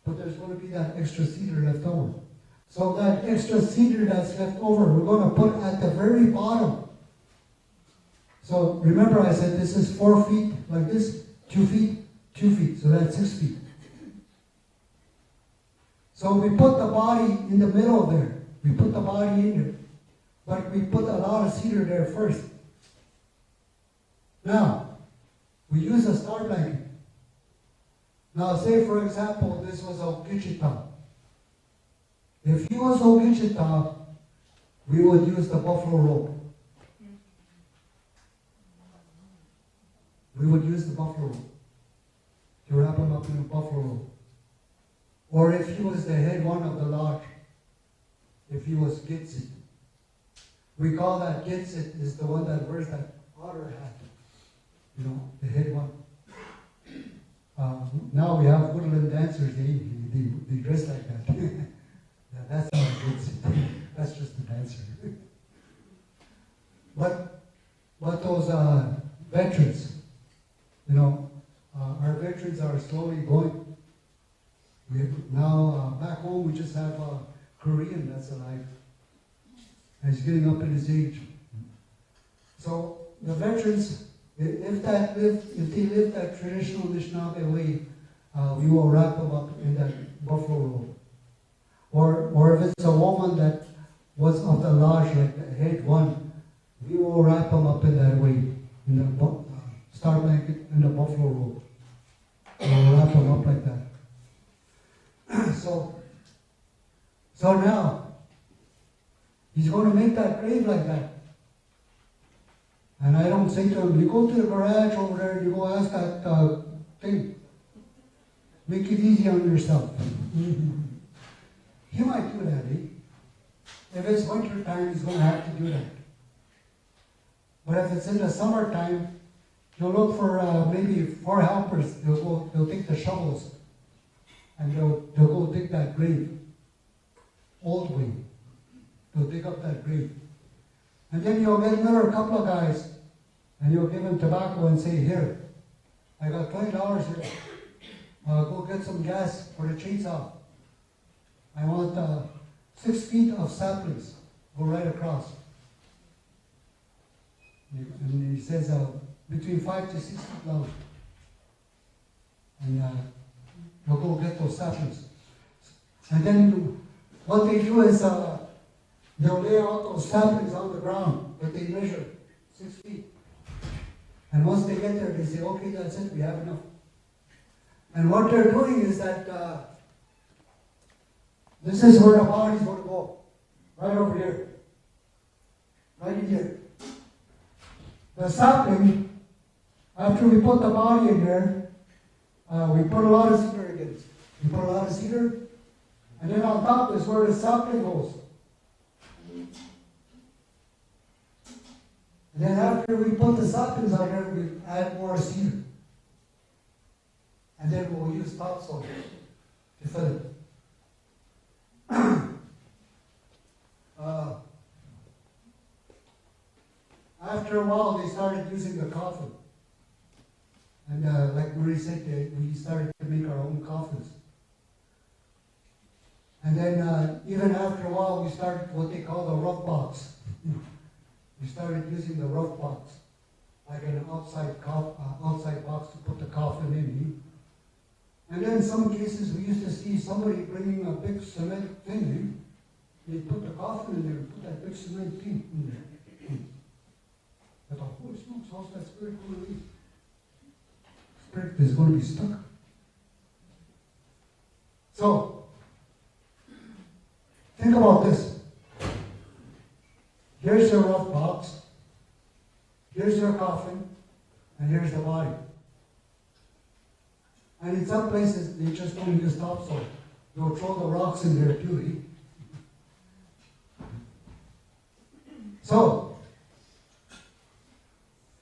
but there's going to be that extra cedar left over. So that extra cedar that's left over, we're going to put at the very bottom. So remember I said this is 4 feet like this, 2 feet, 2 feet, so that's 6 feet. So we put the body in the middle there. We put the body in there. But we put a lot of cedar there first. Now, we use a star blanket. Now say for example, this was Ogichita. If he was Ogichita, we would use the buffalo robe. We would use the buffalo robe to wrap him up in a buffalo robe. Or if he was the head one of the lodge, if he was Gitsit. We call that Gitsit is the one that wears that otter hat. You know, the head one. Now we have woodland dancers, they dress like that. Yeah, that's not Gitsit. That's just a dancer. But those veterans, you know, our veterans are slowly going. Now, back home, we just have a Korean that's alive. And he's getting up in his age. So, the veterans, if they live that traditional Anishinaabe way, we will wrap them up in that buffalo robe. Or if it's a woman that was of the lodge, like the head one, we will wrap them up in that way, in the star blanket and the buffalo robe. We'll wrap them up like that. So now, he's going to make that grave like that. And I don't say to him, you go to the garage over there and you go ask that thing. Make it easy on yourself. He might do that, eh? If it's winter time, he's going to have to do that. But if it's in the summertime, you'll look for maybe 4 helpers. They'll take the shovels. And they'll go dig that grave. Old way. They'll dig up that grave. And then you'll get another couple of guys, and you'll give them tobacco and say, here, I got $20 here. Go get some gas for the chainsaw. I want 6 feet of saplings. Go right across. And he says between 5 to 6 feet long. And they'll go get those saplings. And then what they do is they'll lay out those saplings on the ground that they measure 6 feet. And once they get there, they say, okay, that's it, we have enough. And what they're doing is that this is where the body's going to go. Right over here. Right in here. The sapling, after we put the body in there, we put a lot of cedar again. We put a lot of cedar, and then on top is where the sapling goes. And then after we put the saplings on there, we add more cedar. And then we'll use topsoil to fill it. After a while, they started using the coffin. And like Marie said, we started to make our own coffins. And then even after a while, we started what they call the rough box. We started using the rough box, like an outside box to put the coffin in. And then in some cases, we used to see somebody bringing a big cement thing in. They put the coffin in there and put that big cement thing in there. I thought, holy smokes, how's that spirit going to leave? Spirit is going to be stuck. So, think about this. Here's your rough box. Here's your coffin. And here's the body. And in some places, they just don't use topsoil. They'll throw the rocks in there too. So,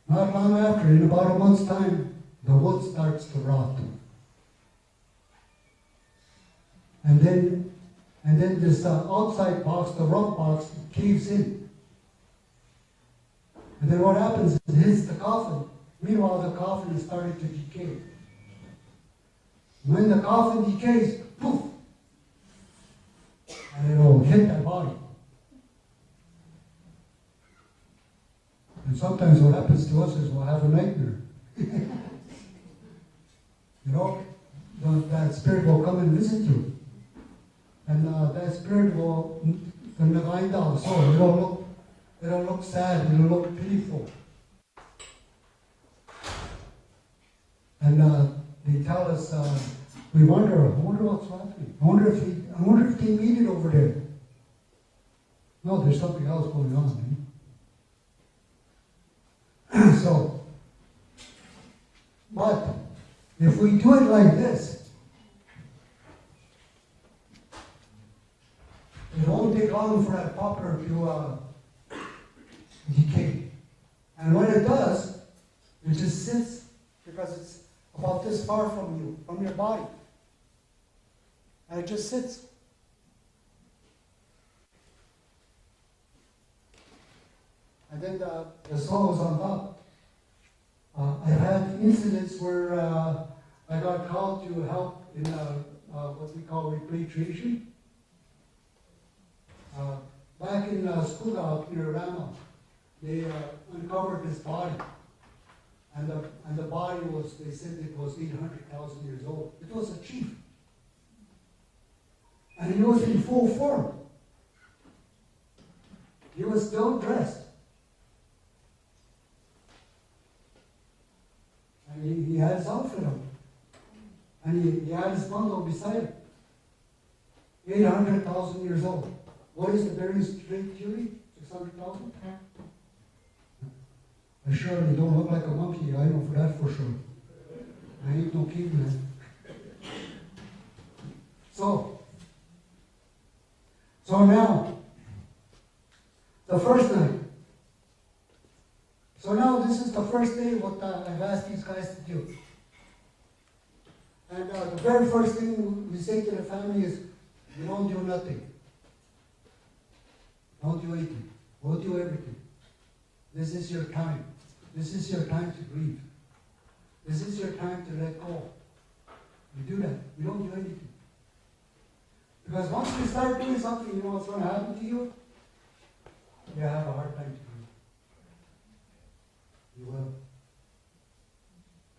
not long after, in about a month's time, the wood starts to rot. And then this outside box, the rough box, caves in. And then what happens is it hits the coffin. Meanwhile, the coffin is starting to decay. When the coffin decays, poof, and it'll hit that body. And sometimes what happens to us is we'll have a nightmare. You know, that spirit will come and visit you. And that spirit will lie down. So it'll look sad, it'll look pitiful. And they tell us, we wonder what's happening. I wonder if they meet it over there. No, there's something else going on. Eh? So, but if we do it like this, it won't take long for that poplar to decay. And when it does, it just sits because it's about this far from you, from your body. And it just sits. And then the soul is on top. I've had incidents where I got called to help in what we call repatriation. Back in Skoogah, near Rama, they uncovered this body. And the body was, they said it was 800,000 years old. It was a chief. And he was in full form. He was still dressed. And he had his outfit on. And he had his bundle beside him. 800,000 years old. What is the burial theory? 600,000? I surely don't look like a monkey, I know for that for sure. I ain't no caveman. So now, the first night. So now this is the first day what I've asked these guys to do. And the very first thing we say to the family is, you don't do nothing. Don't do anything. We'll do everything. This is your time. This is your time to grieve. This is your time to let go. You do that. You don't do anything. Because once you start doing something, you know what's going to happen to you? You have a hard time to grieve. You will.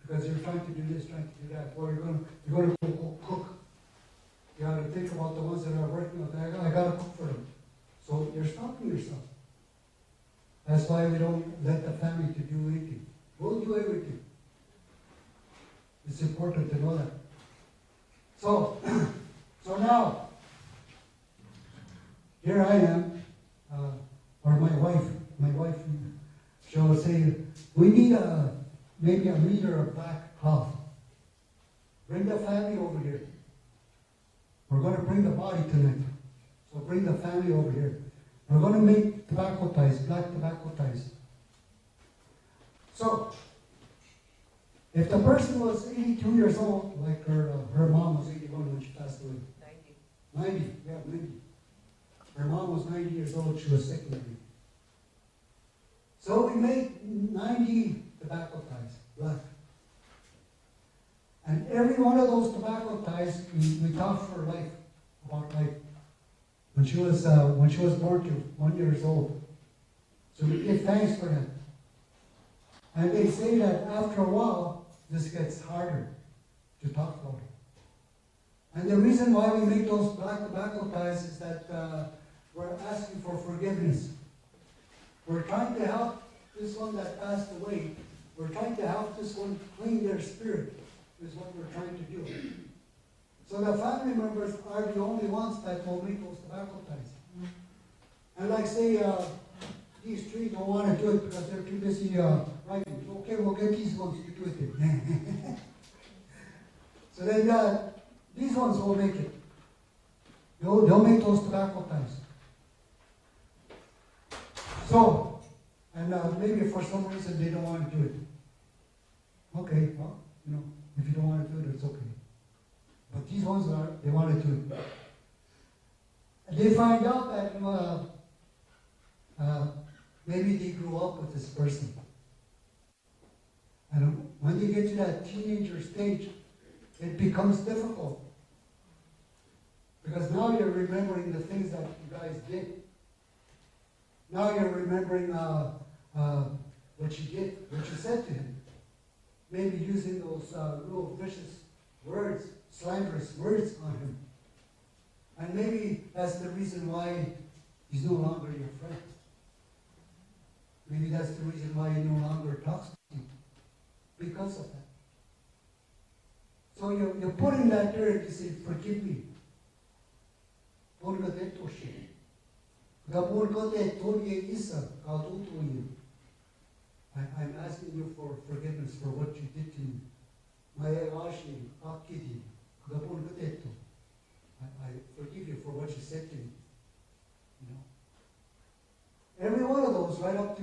Because you're trying to do this, trying to do that. Or you're going to go cook. You got to think about the ones that are working out there. I got to cook for them. So you're stopping yourself. That's why we don't let the family to do anything. We'll do everything. It's important to know that. So now, here I am, or my wife, she'll say, we need maybe a meter of black cloth. Bring the family over here. We're going to bring the body tonight. So bring the family over here. We're going to make tobacco ties, black tobacco ties. So, if the person was 82 years old, like her mom was 81 when she passed away. 90, yeah, 90. Her mom was 90 years old, she was secondary. So we made 90 tobacco ties, black. And every one of those tobacco ties, we talked for life, about life. When she was born to 1 year old. So we give thanks for that. And they say that after a while, this gets harder to talk about it. And the reason why we make those black tobacco ties is that we're asking for forgiveness. We're trying to help this one that passed away. We're trying to help this one clean their spirit, is what we're trying to do. So the family members are the only ones that will make those tobacco ties. And like say, these three don't want to do it because they're too busy writing. Okay, we'll get these ones to do it. So then these ones will make it. They'll make those tobacco ties. So, and maybe for some reason they don't want to do it. Okay, well, if you don't want to do it, it's okay. But these ones they want to do it. And they find out that maybe they grew up with this person. And when you get to that teenager stage, it becomes difficult. Because now you're remembering the things that you guys did. Now you're remembering what you did, what you said to him. Maybe using those real vicious words, slanderous words on him. And maybe that's the reason why he's no longer your friend. Maybe that's the reason why he no longer talks to you. Because of that. So you're putting that there and you say, forgive me. I'm asking you for forgiveness for what you did to me. I forgive you for what you said to me. You know? Every one of those right up to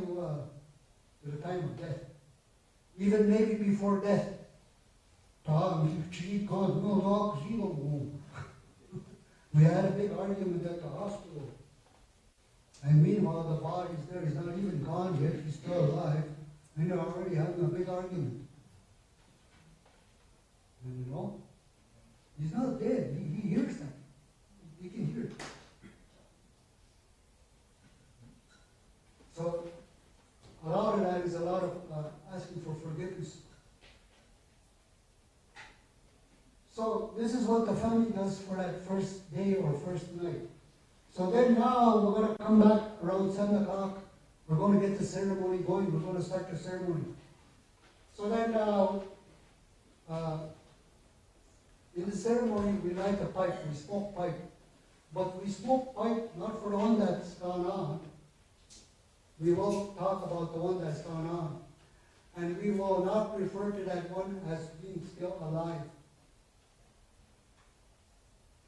the time of death. Even maybe before death. We had a big argument at the hospital. And meanwhile, the body's there. He's not even gone yet. He's still alive. And they're already having a big argument. And you know, he's not dead. He hears that. He can hear it. So, a lot of that is a lot of asking for forgiveness. So this is what the family does for that first day or first night. So then now we're going to come back around 7 o'clock. We're going to get the ceremony going. We're going to start the ceremony. So then in the ceremony we light a pipe. We smoke pipe. But we smoke pipe not for the one that's gone on. We will talk about the one that's gone on. And we will not refer to that one as being still alive.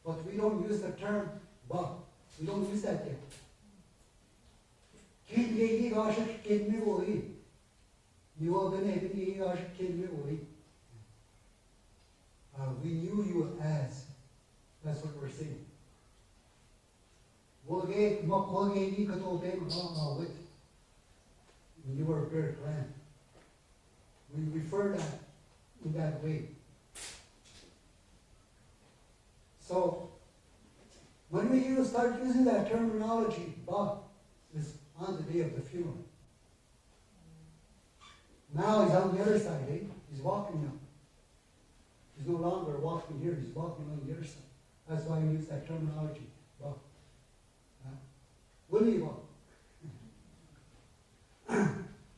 But we don't use the term ba. We don't use that yet. We knew you as. That's what we're saying. When you were a bear clan. We refer that in that way. So, when we start using that terminology, Ba is on the day of the funeral. Now he's on the other side, eh? He's walking now. He's no longer walking here, he's walking on the other side. That's why we use that terminology, Ba. Willie Ba.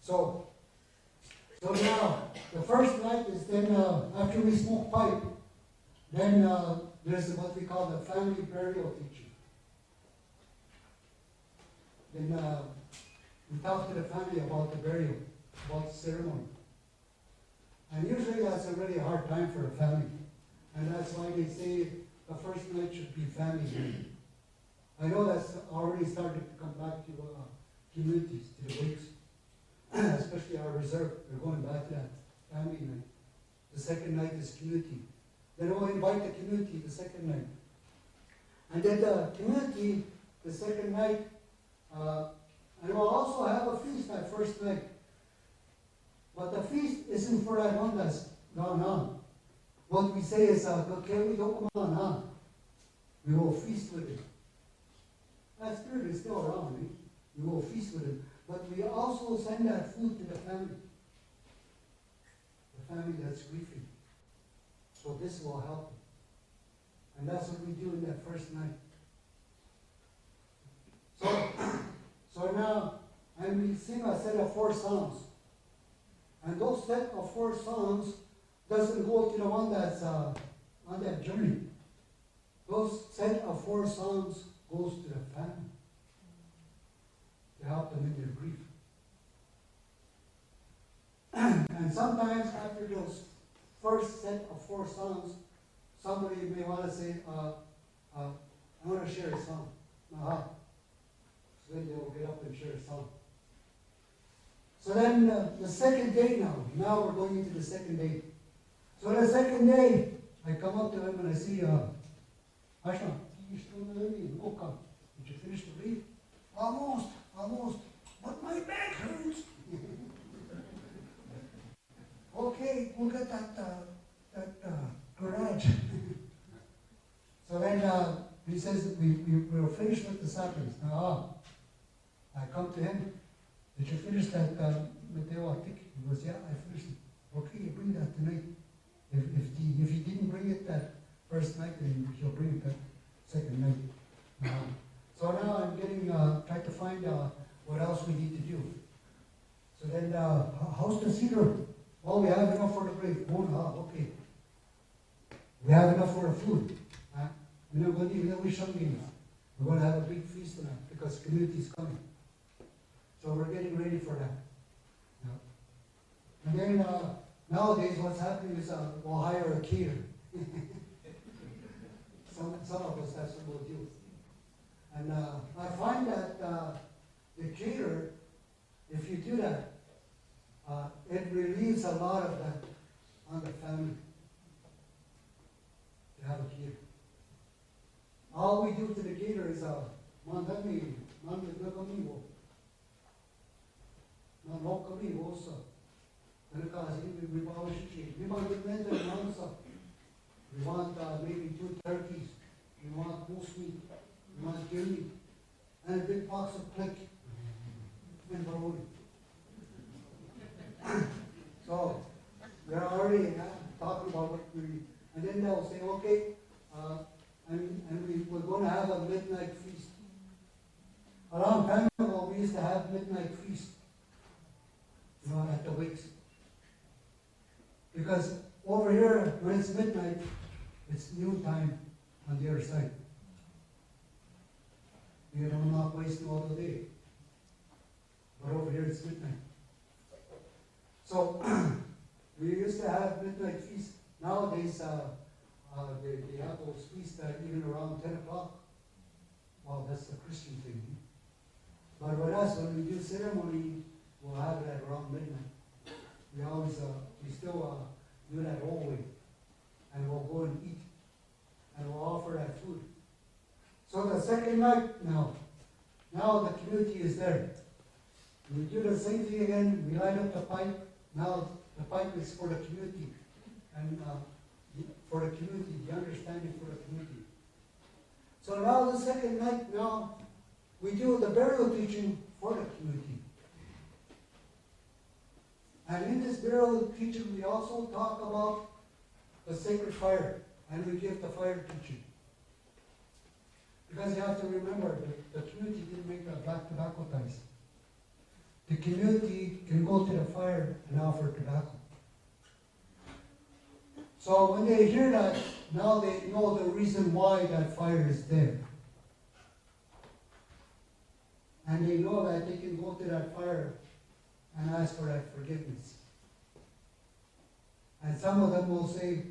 So now, the first night is then, after we smoke pipe, then there's what we call the family burial teaching. Then we talk to the family about the burial, about the ceremony. And usually that's a really hard time for a family. And that's why they say the first night should be family night. I know that's already started to come back to communities, to the wakes. Especially our reserve, we're going back to that family night. The second night is community. Then we'll invite the community the second night. And then the community, the second night, and we'll also have a feast that first night. But the feast isn't for that one that's gone on. What we say is, we will feast with him. That spirit is still around, eh? We will feast with him. But we also send that food to the family. The family that's grieving. So this will help them. And that's what we do in that first night. So now, and we sing a set of 4 songs. And those set of 4 songs doesn't go to the one that's on that journey. Those set of 4 songs goes to the family. To help them in their grief. And sometimes after those first set of 4 songs, somebody may want to say, I want to share a song. So then they'll get up and share a song. So then the second day now we're going into the second day. So the second day, I come up to him and I say, Ashna, you still know me? Okay. Did you finish the read? Almost. But my back hurts. Okay, we were finished with the saplings. Now, I come to him. Did you finish that Mateo Atik? He goes, yeah, I finished it. Okay, you bring that tonight. If he didn't bring it that first night, then he'll bring it that second night. So now I'm getting, trying to find what else we need to do. So then, how's the cedar? Oh, we have enough for the grave. Oh, okay. We have enough for the food. We're not going to even wish something. We're going to have a big feast tonight because community is coming. So we're getting ready for that. And then nowadays what's happening is we'll hire a caterer. some of us, that's what we'll do. And I find that the caterer, if you do that, it relieves a lot of that on the family to have a caterer. All we do to the caterer is mandami, mandami, we want maybe 2 turkeys. We want moose meat. We want deer meat. And a big box of click and baroni. So we're already talking about what we, and then they'll say, okay, we're going to have a midnight feast. A long time ago, we used to have midnight feast, at the wakes. Because over here, when it's midnight, it's noontime on the other side. You know, not wasting all the day. But over here, it's midnight. So, we used to have midnight feast. Nowadays, they have those feasts even around 10 o'clock. Well, that's the Christian thing. But with us, when we do ceremony, we'll have it at around midnight. We always, we still do that always. And we'll go and eat. And we'll offer that food. So the second night now the community is there. We do the same thing again. We light up the pipe. Now the pipe is for the community. And for the community, the understanding for the community. So now the second night, now we do the burial teaching for the community. And in this burial teaching, we also talk about the sacred fire. And we give the fire teaching. Because you have to remember, the community didn't make black tobacco ties. The community can go to the fire and offer tobacco. So when they hear that, now they know the reason why that fire is there. And they know that they can go to that fire and ask for that forgiveness. And some of them will say,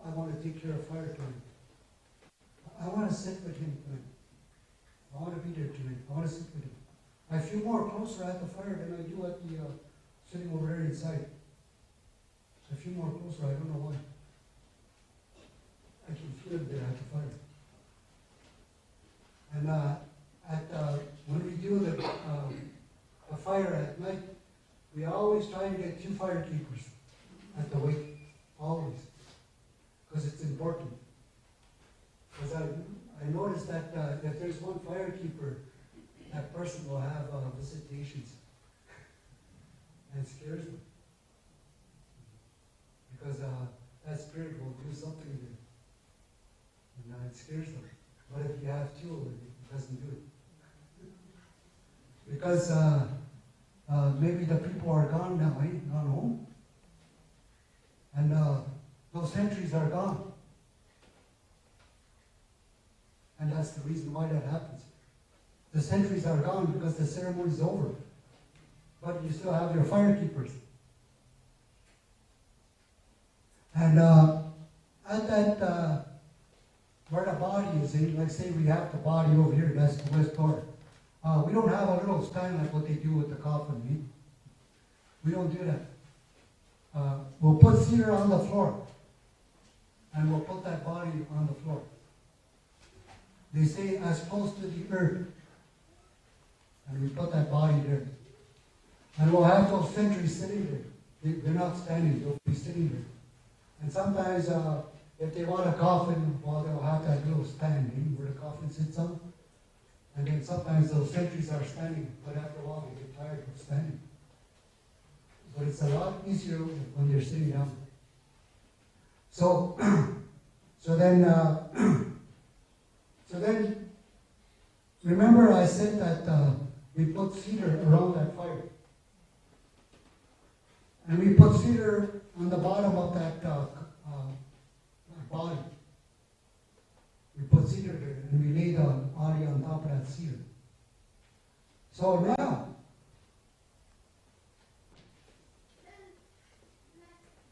I want to take care of fire tonight. I want to sit with him tonight. I want to be there tonight. I want to sit with him. I feel more closer at the fire than I do at the sitting over there inside. I feel more closer. I don't know why. I can feel it there at the fire. And when we do the fire at night, we always try to get 2 firekeepers at the wake. Always. Because it's important. Because I noticed that if there's one firekeeper, that person will have visitations. And it scares them. Because that spirit will do something there. And it scares them. But if you have 2, it doesn't do it. Because maybe the people are gone now, gone home. And those sentries are gone. And that's the reason why that happens. The sentries are gone because the ceremony is over. But you still have your firekeepers. And at that, where the body is, like say we have the body over here, that's the west door. We don't have a little stand like what they do with the coffin. We don't do that. We'll put cedar on the floor. And we'll put that body on the floor. They say as close to the earth. And we put that body there. And we'll have those sentries sitting there. They're not standing, they'll be sitting there. And sometimes if they want a coffin, well, they'll have that little stand where the coffin sits on. And then sometimes those sentries are standing, but after a while they get tired of standing. But it's a lot easier when they're sitting down. So, so then, remember I said that we put cedar around that fire. And we put cedar on the bottom of that body. We put cedar there, and we lay the body on top of that cedar. So now,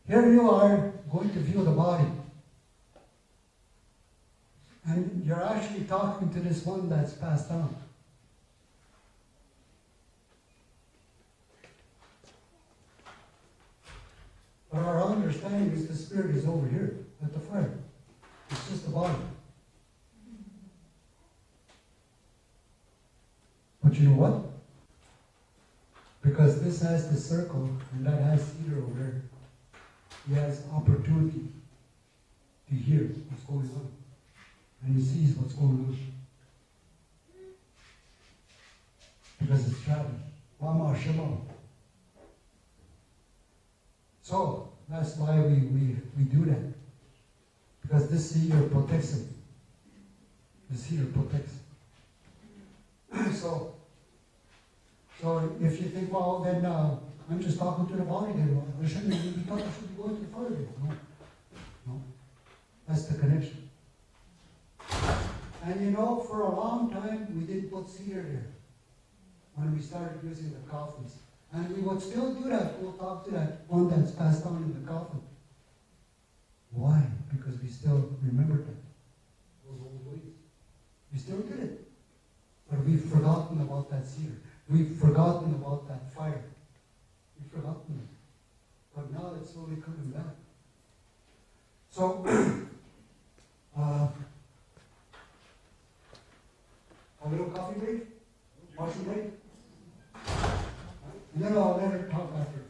here you are going to view the body. And you're actually talking to this one that's passed on. But our understanding is the spirit is over here at the fire. It's just the body. But you know what? Because this has the circle and that has cedar over there, he has opportunity to hear what's going on. And he sees what's going on. Because it's traveling. Mama Shema. So, that's why we do that. Because this cedar protects him. The cedar protects him. So if you think, well, then I'm just talking to the body then. I shouldn't be talking, I should be going to the fire then. No. That's the connection. And you know, for a long time, we didn't put cedar there when we started using the coffins. And we would still do that. We'll talk to that one that's passed on in the coffin. Why? Because we still remember that. Those old ways. We still did it. But we've forgotten about that cedar. We've forgotten about that fire. We've forgotten it. But now it's slowly coming back. So, a little coffee break? Washing break? And then I'll let her talk after.